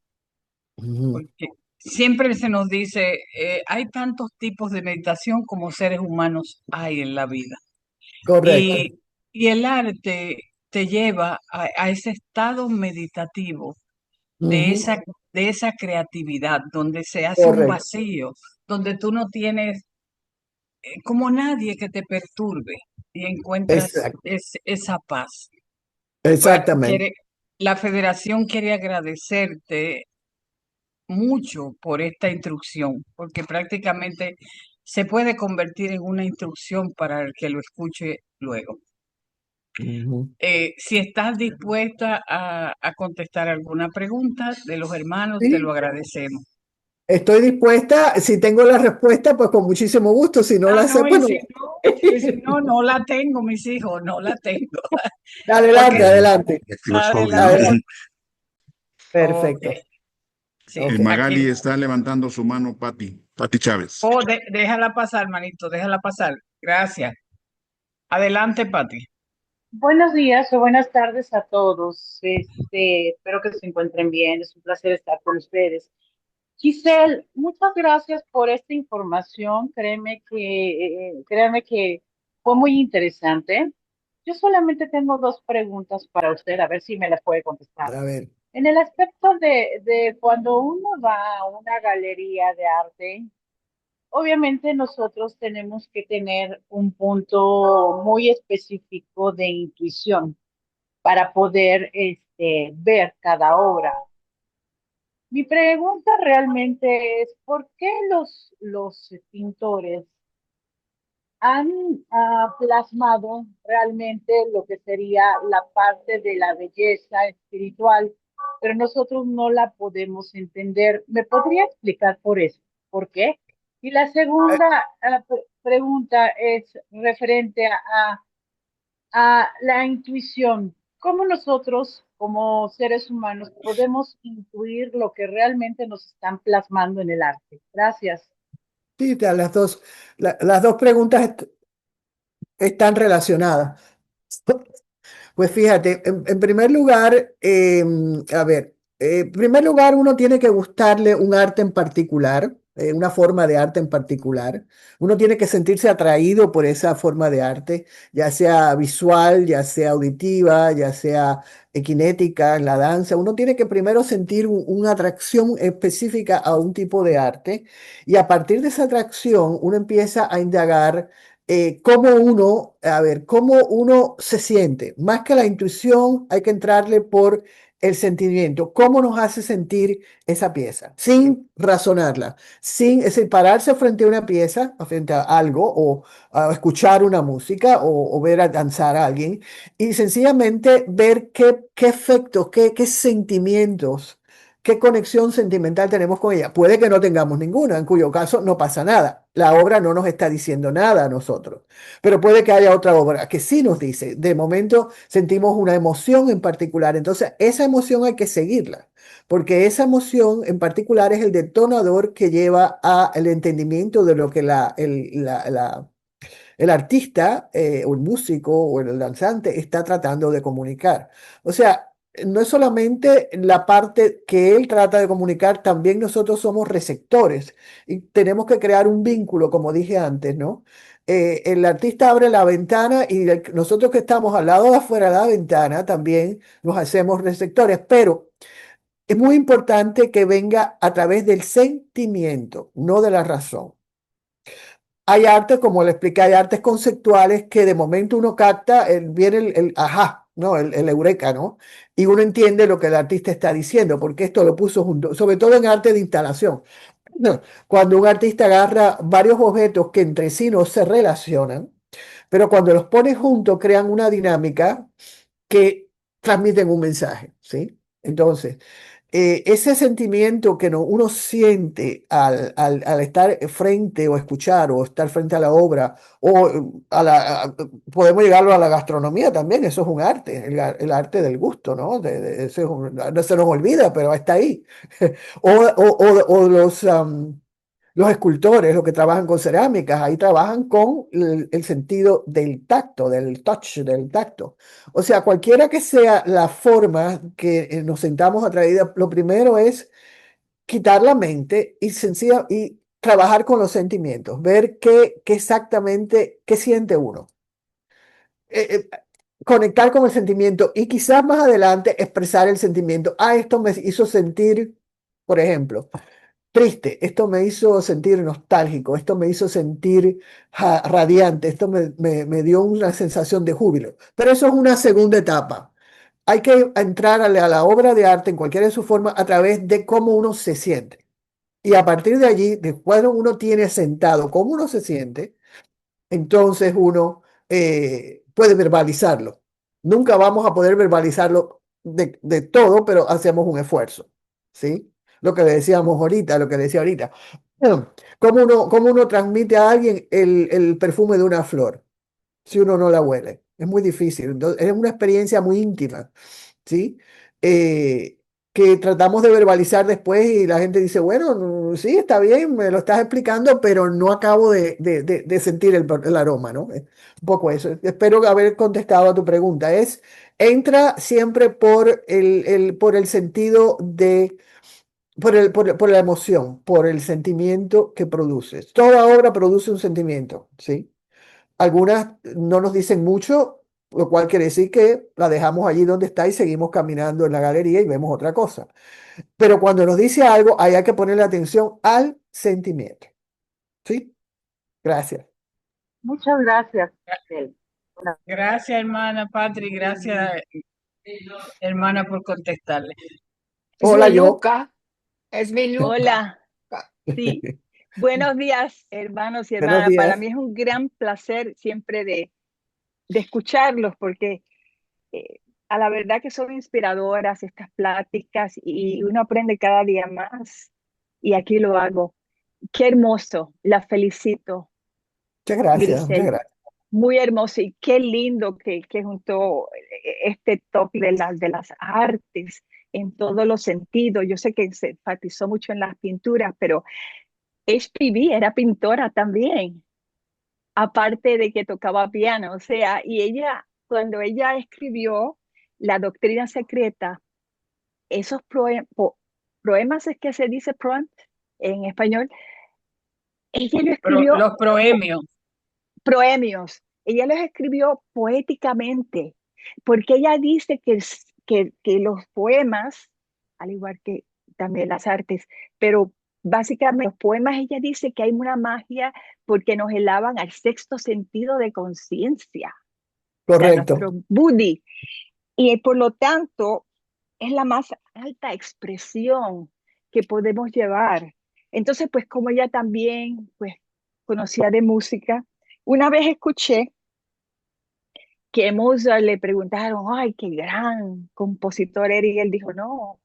Ujú. porque siempre se nos dice, hay tantos tipos de meditación como seres humanos hay en la vida. Correcto. Y, y el arte te lleva a ese estado meditativo de Ujú. de esa creatividad, donde se hace un Correcto. vacío, donde tú no tienes como nadie que te perturbe y encuentras Exact- esa paz. Pues, Exactamente. la federación quiere agradecerte mucho por esta instrucción, porque prácticamente se puede convertir en una instrucción para el que lo escuche luego. Ujú. Si estás dispuesta a contestar alguna pregunta de los hermanos, te lo Sí. agradecemos. Estoy dispuesta, si tengo la respuesta, pues con muchísimo gusto, si no Ah, la sé, no, y pues no. si no, y si no, no la tengo, mis hijos, no la tengo. Ok, Adelante, adelante, Filosofía, ¿no? adelante. adelante. Ok, Perfecto. sí, Ok. aquí. Magali está levantando su mano, Pati Chávez. Oh, déjala pasar, manito, déjala pasar. Gracias. Adelante, Pati. Buenos días o buenas tardes a todos. Espero que se encuentren bien. Es un placer estar con ustedes. Giselle, muchas gracias por esta información. Créeme que fue muy interesante. Yo solamente tengo dos preguntas para usted, a ver si me las puede contestar. A ver. En el aspecto de cuando uno va a una galería de arte, obviamente nosotros tenemos que tener un punto muy específico de intuición para poder ver cada obra. Mi pregunta realmente es, ¿por qué los pintores han plasmado realmente lo que sería la parte de la belleza espiritual, pero nosotros no la podemos entender? ¿Me podría explicar por eso? ¿Por qué? Y la segunda pregunta es referente a la intuición. ¿Cómo nosotros, como seres humanos, podemos intuir lo que realmente nos están plasmando en el arte? Gracias. Sí, las dos preguntas están relacionadas. Pues fíjate, en primer lugar, a ver, en primer lugar uno tiene que gustarle un arte en particular, una forma de arte en particular. Uno tiene que sentirse atraído por esa forma de arte, ya sea visual, ya sea auditiva, ya sea kinética, en la danza. Uno tiene que primero sentir una atracción específica a un tipo de arte y a partir de esa atracción uno empieza a indagar cómo uno se siente. Más que la intuición, hay que entrarle por el sentimiento, cómo nos hace sentir esa pieza, sin razonarla, sin, es decir, pararse frente a una pieza, frente a algo, o a escuchar una música, o ver a danzar a alguien, y sencillamente ver qué efectos, qué sentimientos, qué conexión sentimental tenemos con ella. Puede que no tengamos ninguna, en cuyo caso no pasa nada. La obra no nos está diciendo nada a nosotros. Pero puede que haya otra obra que sí nos dice, de momento sentimos una emoción en particular, entonces esa emoción hay que seguirla, porque esa emoción en particular es el detonador que lleva al entendimiento de lo que el artista o el músico o el danzante está tratando de comunicar. O sea, no es solamente la parte que él trata de comunicar, también nosotros somos receptores y tenemos que crear un vínculo, como dije antes, ¿no? El artista abre la ventana y nosotros que estamos al lado de afuera de la ventana también nos hacemos receptores, pero es muy importante que venga a través del sentimiento, no de la razón. Hay arte, como le expliqué, hay artes conceptuales que de momento uno capta, viene el ajá, ¿no? El eureka, ¿no? Y uno entiende lo que el artista está diciendo, porque esto lo puso junto, sobre todo en arte de instalación. No, cuando un artista agarra varios objetos que entre sí no se relacionan, pero cuando los pone juntos crean una dinámica que transmiten un mensaje, ¿sí? Entonces, ese sentimiento que uno siente al estar frente o escuchar o estar frente a la obra o podemos llegarlo a la gastronomía también, eso es un arte, el arte del gusto, ¿no? Ese no se nos olvida, pero está ahí. O los escultores, los que trabajan con cerámicas, ahí trabajan con el sentido del tacto, del touch, del tacto. O sea, cualquiera que sea la forma que nos sentamos a través de, lo primero es quitar la mente y trabajar con los sentimientos, ver qué exactamente, qué siente uno. Conectar con el sentimiento y quizás más adelante expresar el sentimiento. Ah, esto me hizo sentir, por ejemplo, triste, esto me hizo sentir nostálgico, esto me hizo sentir radiante, esto me dio una sensación de júbilo. Pero eso es una segunda etapa. Hay que entrar a la obra de arte en cualquiera de sus formas a través de cómo uno se siente. Y a partir de allí, después uno tiene sentado cómo uno se siente, entonces uno puede verbalizarlo. Nunca vamos a poder verbalizarlo de todo, pero hacemos un esfuerzo, ¿sí? Lo que le decíamos ahorita, lo que decía ahorita. ¿Cómo uno transmite a alguien el perfume de una flor si uno no la huele? Es muy difícil. Entonces, es una experiencia muy íntima, ¿sí? Eh, que tratamos de verbalizar después y la gente dice, bueno, sí, está bien, me lo estás explicando, pero no acabo de sentir el aroma, ¿no? Un poco eso. Espero haber contestado a tu pregunta. Entra siempre por el sentido por la emoción, por el sentimiento que produces. Toda obra produce un sentimiento, ¿sí? Algunas no nos dicen mucho, lo cual quiere decir que la dejamos allí donde está y seguimos caminando en la galería y vemos otra cosa. Pero cuando nos dice algo, ahí hay que ponerle atención al sentimiento. ¿Sí? Gracias. Muchas gracias. Gracias, hermana Patri, gracias, hermana, por contestarle. Es Hola, mi yo. Luca, es mi Luca. Hola, sí. Buenos días, hermanos y Buenos hermanas. Para días. mí es un gran placer siempre de escucharlos porque a la verdad que son inspiradoras estas pláticas y uno aprende cada día más y aquí lo hago. Qué hermoso, la felicito, Muchas gracias, muchas Grisel. gracias. Muy hermoso y qué lindo que juntó este topic de las artes en todos los sentidos. Yo sé que se enfatizó mucho en las pinturas, pero HPV era pintora también, aparte de que tocaba piano, o sea, y ella, cuando ella escribió La Doctrina Secreta, esos poemas, es que se dice poem en español, ella lo escribió Los proemios. proemios, ella los escribió poéticamente, porque ella dice que los poemas, al igual que también las artes, pero básicamente los poemas, ella dice que hay una magia porque nos elevan al sexto sentido de conciencia, a Correcto. nuestro buddhi, y por lo tanto, es la más alta expresión que podemos llevar. Entonces, pues como ella también, pues, conocía de música, una vez escuché que Mozart le preguntaron, ay, qué gran compositor era, y él dijo, no,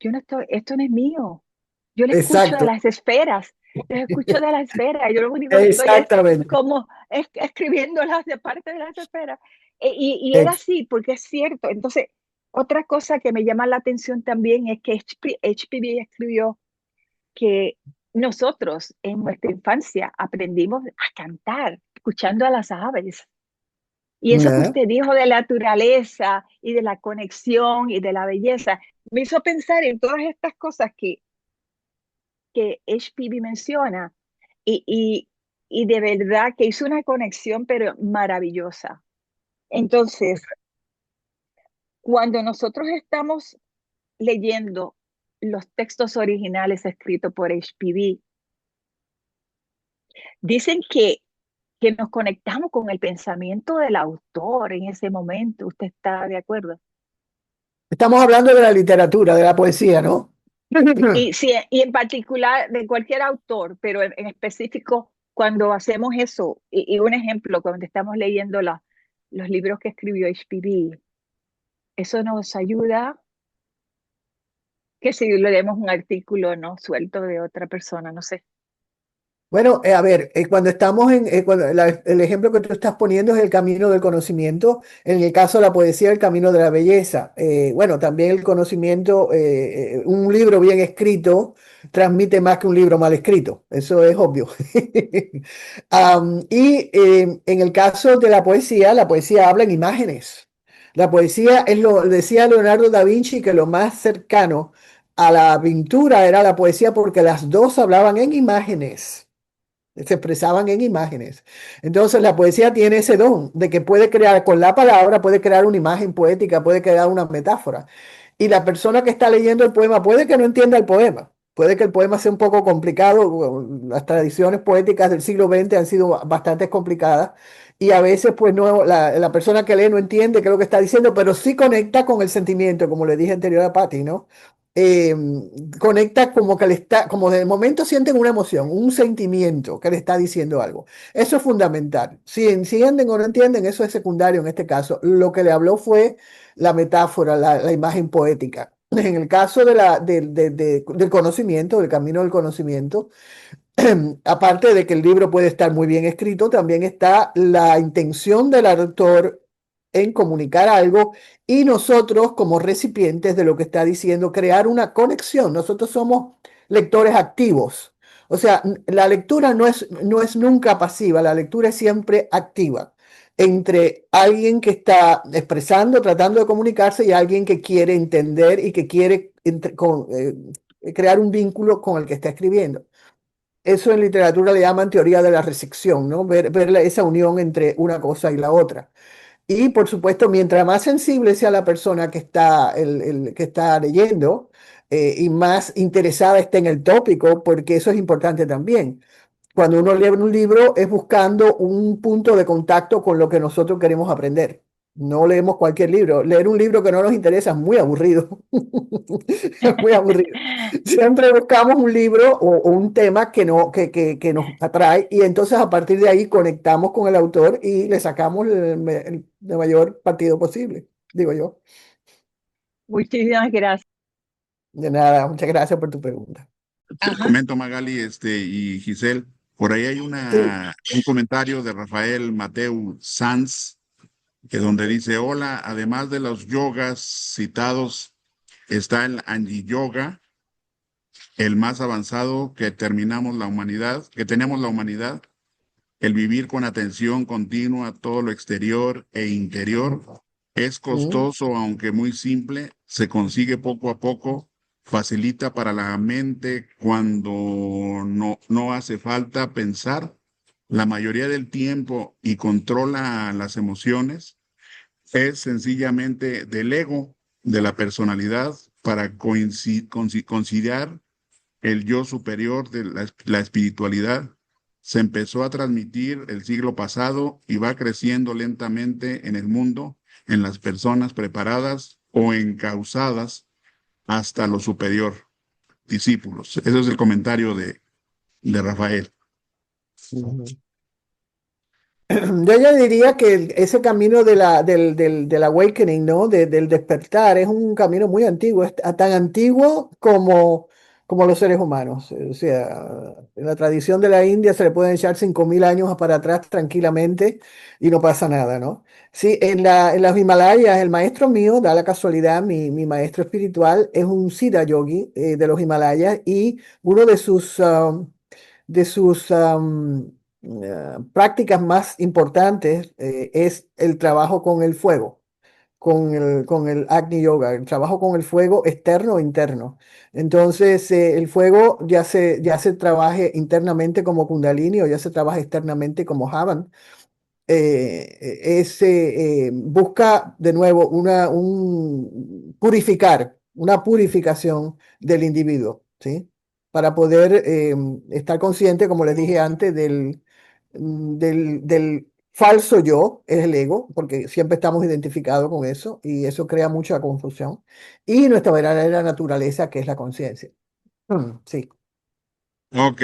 yo no estoy, esto no es mío, yo le escucho de Exacto, las esferas, les escucho de las esferas, yo lo único que estoy es exactamente. como escribiéndolas de parte de las esferas. Y era Ex- así, porque es cierto. Entonces, otra cosa que me llama la atención también es que HPV escribió que nosotros en nuestra infancia aprendimos a cantar, escuchando a las aves. Y eso que ¿no? usted dijo de la naturaleza y de la conexión y de la belleza, me hizo pensar en todas estas cosas que HPV menciona y, y, y de verdad que hizo una conexión pero maravillosa. Entonces, cuando nosotros estamos leyendo los textos originales escritos por HPV, dicen que nos conectamos con el pensamiento del autor en ese momento. ¿Usted está de acuerdo? Estamos hablando de la literatura, de la poesía, ¿no? Y, sí, y en particular de cualquier autor, pero en específico cuando hacemos eso, y un ejemplo, cuando estamos leyendo los libros que escribió HPV, eso nos ayuda que si leemos un artículo no suelto de otra persona, no sé. Bueno, a ver, cuando estamos el ejemplo que tú estás poniendo es el camino del conocimiento, en el caso de la poesía, el camino de la belleza. Bueno, también el conocimiento, un libro bien escrito transmite más que un libro mal escrito, eso es obvio. En el caso de la poesía habla en imágenes. La poesía es decía Leonardo da Vinci, que lo más cercano a la pintura era la poesía porque las dos hablaban en imágenes, se expresaban en imágenes. Entonces la poesía tiene ese don de que puede crear con la palabra, puede crear una imagen poética, puede crear una metáfora. Y la persona que está leyendo el poema puede que no entienda el poema, puede que el poema sea un poco complicado. Las tradiciones poéticas del siglo XX han sido bastante complicadas y a veces pues no, la persona que lee no entiende qué es lo que está diciendo, pero sí conecta con el sentimiento, como le dije anterior a Patti, ¿no? eh, Conecta como que le está, como de momento sienten una emoción, un sentimiento que le está diciendo algo. Eso es fundamental. Si entienden o no entienden, eso es secundario en este caso. Lo que le habló fue la metáfora, la imagen poética. En el caso del conocimiento, del camino del conocimiento, aparte de que el libro puede estar muy bien escrito, también está la intención del autor en comunicar algo y nosotros como recipientes de lo que está diciendo, crear una conexión. Nosotros somos lectores activos. O sea, la lectura no es nunca pasiva, la lectura es siempre activa entre alguien que está expresando, tratando de comunicarse y alguien que quiere entender y que quiere crear un vínculo con el que está escribiendo. Eso en literatura le llaman teoría de la recepción, ¿no? Ver esa unión entre una cosa y la otra. Y por supuesto, mientras más sensible sea la persona que está, el que está leyendo, y más interesada esté en el tópico, porque eso es importante también. Cuando uno lee un libro es buscando un punto de contacto con lo que nosotros queremos aprender. No leemos cualquier libro. Leer un libro que no nos interesa es muy aburrido. Es muy aburrido. Siempre buscamos un libro o un tema que nos atrae y entonces a partir de ahí conectamos con el autor y le sacamos el mayor partido posible, digo yo. Muchísimas gracias. De nada, muchas gracias por tu pregunta. Te Ajá. comento, Magali, y Giselle, por ahí hay Sí. un comentario de Rafael Mateu Sanz, que donde dice, hola, además de los yogas citados, está el Anji Yoga, el más avanzado que tenemos la humanidad, el vivir con atención continua a todo lo exterior e interior. Es Mm. costoso, aunque muy simple, se consigue poco a poco, facilita para la mente cuando no hace falta pensar la mayoría del tiempo y controla las emociones. Es sencillamente del ego, de la personalidad, para conciliar el yo superior de la espiritualidad. Se empezó a transmitir el siglo pasado y va creciendo lentamente en el mundo, en las personas preparadas o encausadas hasta lo superior, discípulos. Ese es el comentario de Rafael. Ujú. Yo ya diría que ese camino del awakening, ¿no? Del despertar, es un camino muy antiguo, es tan antiguo como los seres humanos. O sea, en la tradición de la India se le pueden echar 5.000 años para atrás tranquilamente y no pasa nada, ¿no? Sí, en las Himalayas, el maestro mío, da la casualidad, mi maestro espiritual es un Siddha yogi de los Himalayas, y uno de sus prácticas más importantes es el trabajo con el fuego, con el Agni Yoga, el trabajo con el fuego externo e interno. Entonces, el fuego ya se trabaje internamente como Kundalini, o ya se trabaja externamente como Havan. Busca de nuevo una purificación del individuo, ¿sí? Para poder estar consciente, como les dije antes, del falso yo, es el ego, porque siempre estamos identificados con eso, y eso crea mucha confusión, y nuestra verdadera naturaleza, que es la conciencia. Sí. Ok,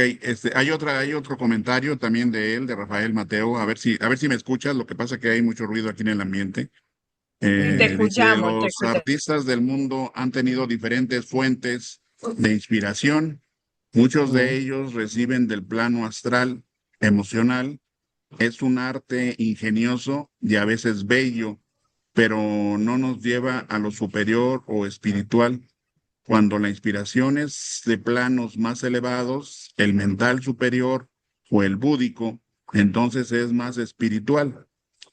hay otro comentario también de él, de Rafael Mateo, a ver si me escuchas. Lo que pasa es que hay mucho ruido aquí en el ambiente. Y te Dice, escuchamos, te los escuchamos. artistas del mundo han tenido diferentes fuentes de inspiración. Muchos de Mm, ellos reciben del plano astral, emocional. Es un arte ingenioso y a veces bello, pero no nos lleva a lo superior o espiritual. Cuando la inspiración es de planos más elevados, el mental superior o el búdico, entonces es más espiritual.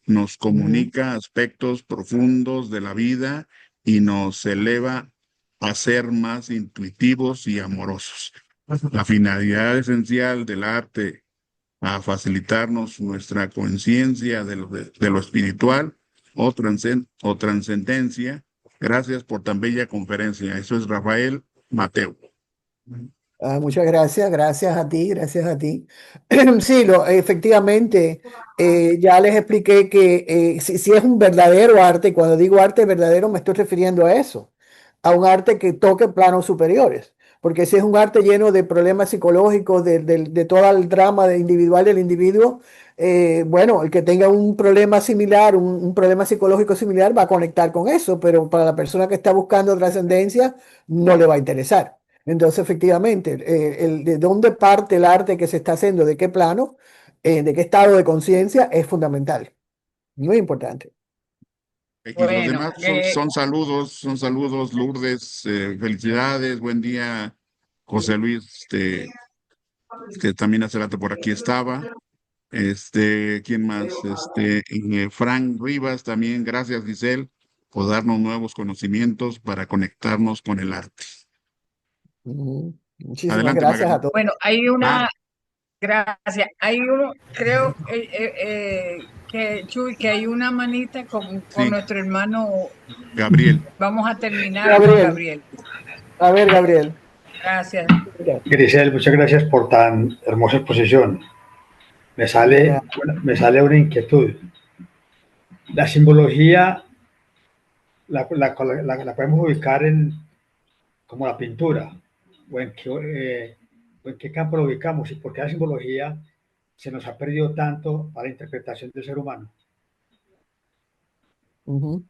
Nos ujú, comunica aspectos profundos de la vida y nos eleva a ser más intuitivos y amorosos. La finalidad esencial del arte a facilitarnos nuestra conciencia de lo espiritual o trascendencia. Gracias por tan bella conferencia. Eso es Rafael Mateo. Muchas gracias, gracias a ti, gracias a ti. Sí, efectivamente, ya les expliqué que si es un verdadero arte, y cuando digo arte verdadero me estoy refiriendo a eso, a un arte que toque planos superiores, porque si es un arte lleno de problemas psicológicos, de todo el drama individual del individuo, bueno, el que tenga un problema similar, un problema psicológico similar, va a conectar con eso, pero para la persona que está buscando trascendencia, no le va a interesar. Entonces, efectivamente, de dónde parte el arte que se está haciendo, de qué plano, de qué estado de conciencia, es fundamental, muy importante. Y los Bueno, demás son saludos, Lourdes, felicidades, buen día, José Luis, que también hace rato por aquí estaba. ¿Quién más? Frank Rivas también, gracias, Giselle, por darnos nuevos conocimientos para conectarnos con el arte. Ujú. Muchísimas Adelante, gracias a Margarita. todos. bueno, hay Ah, una, gracias, hay uno, creo que, Chuy, que hay una manita con sí, nuestro hermano. Gabriel. Vamos a terminar con Gabriel, Gabriel. a ver, Gabriel. Gracias. Grisel, muchas gracias por tan hermosa exposición. Me De sale, nada. me sale una inquietud. La simbología la podemos ubicar como la pintura, o en qué campo la ubicamos, y por qué la simbología se nos ha perdido tanto para la interpretación del ser humano. Ujú.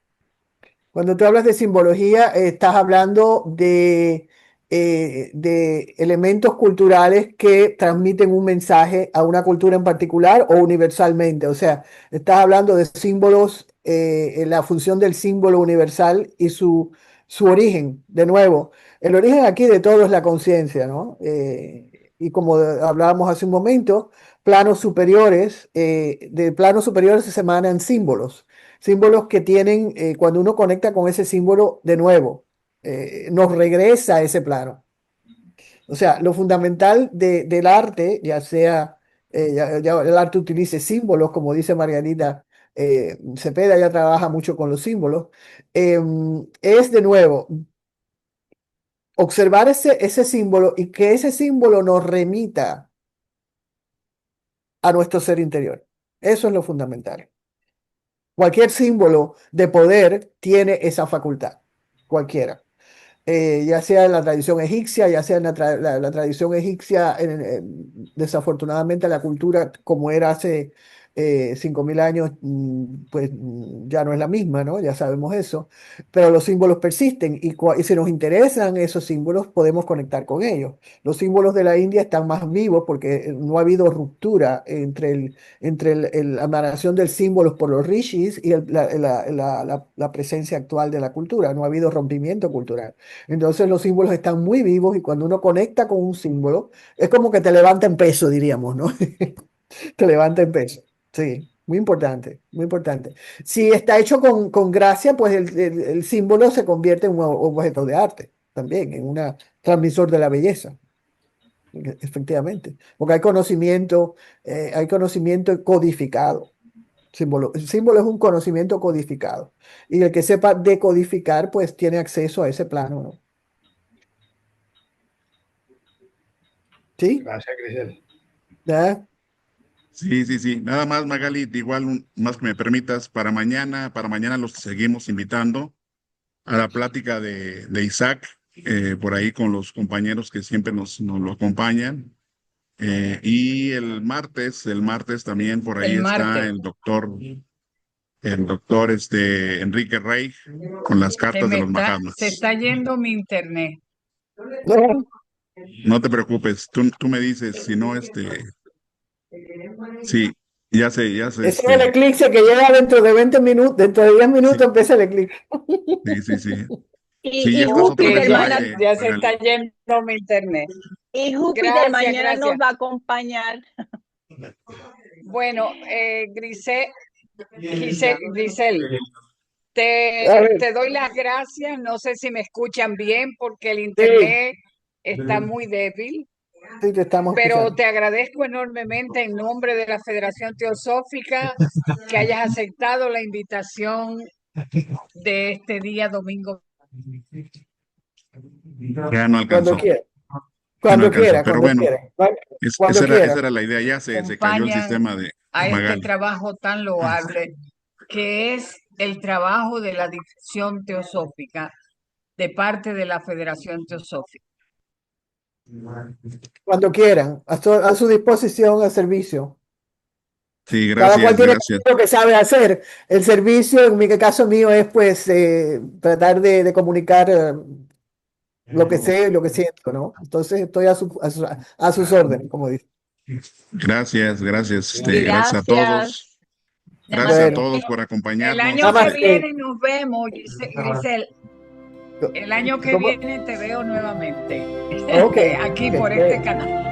Cuando tú hablas de simbología, estás hablando de elementos culturales que transmiten un mensaje a una cultura en particular o universalmente. O sea, estás hablando de símbolos, la función del símbolo universal y su origen. De nuevo, el origen aquí de todo es la conciencia, ¿no? Y como hablábamos hace un momento, de planos superiores se emanan símbolos. Símbolos que tienen, cuando uno conecta con ese símbolo de nuevo, nos regresa a ese plano. O sea, lo fundamental del arte, ya sea, ya el arte utilice símbolos, como dice Margarita Cepeda, ya trabaja mucho con los símbolos, es de nuevo observar ese símbolo y que ese símbolo nos remita a nuestro ser interior. Eso es lo fundamental. Cualquier símbolo de poder tiene esa facultad. cualquiera. Ya sea en la tradición egipcia, ya sea en la tradición egipcia, desafortunadamente la cultura como era hace 5.000 años, pues ya no es la misma, ¿no? Ya sabemos eso, pero los símbolos persisten y si nos interesan esos símbolos podemos conectar con ellos. Los símbolos de la India están más vivos porque no ha habido ruptura la emanación del símbolo por los rishis y la presencia actual de la cultura. No ha habido rompimiento cultural. Entonces los símbolos están muy vivos y cuando uno conecta con un símbolo, es como que te levanta en peso, diríamos, ¿no? Te levanta en peso. Sí, muy importante, muy importante. Si está hecho con gracia, pues el símbolo se convierte en un objeto de arte también, en un transmisor de la belleza. Efectivamente, porque hay conocimiento codificado. El símbolo es un conocimiento codificado. Y el que sepa decodificar, pues tiene acceso a ese plano, ¿no? ¿Sí? Gracias, Grisel. ¿Ya? Sí, sí, sí. Nada más, Magali, igual, más que me permitas, para mañana los seguimos invitando a la plática de Isaac, por ahí con los compañeros que siempre nos lo acompañan. Y el martes también por ahí El está martes. el doctor Enrique Rey con las cartas de los Se Mahatmas. está yendo mi internet. No, No te preocupes, tú me dices, si no, sí, ya sé, ese es el eclipse que llega dentro de 20 minutos, dentro de 10 minutos sí, empieza el eclipse. sí, sí. Y, Sí, ya y estás otra Júpiter vez al ya, aire, ya se Magali. está yendo mi internet. y Júpiter Gracias, mañana nos gracias. va a acompañar. Bueno, Grisel, A ver, te doy las gracias. No sé si me escuchan bien porque el sí, internet está muy débil, sí, te estamos pero escuchando. te agradezco enormemente en nombre de la Federación Teosófica que hayas aceptado la invitación de este día domingo. Ya no Cuando alcanzó, quiera, ya no cuando alcanzó, quiera, pero cuando bueno, quiera, cuando esa quiera. era la idea, ya se cayó el Acompañan sistema de a este Magali. trabajo tan loable que es el trabajo de la difusión teosófica de parte de la Federación Teosófica. Cuando quieran, a su disposición, al servicio. Sí, Cada cual gracias, tiene gracias. lo que sabe hacer. El servicio, en mi caso mío, es pues tratar de comunicar lo que sé y lo que siento, ¿no? Entonces estoy a sus órdenes, como dice. Gracias, gracias a todos. Gracias. Gracias a Bueno, todos por El acompañarnos. año que namaste. viene nos vemos, Grisel. El año que ¿Cómo? viene te veo nuevamente Ok, aquí ok, por este canal.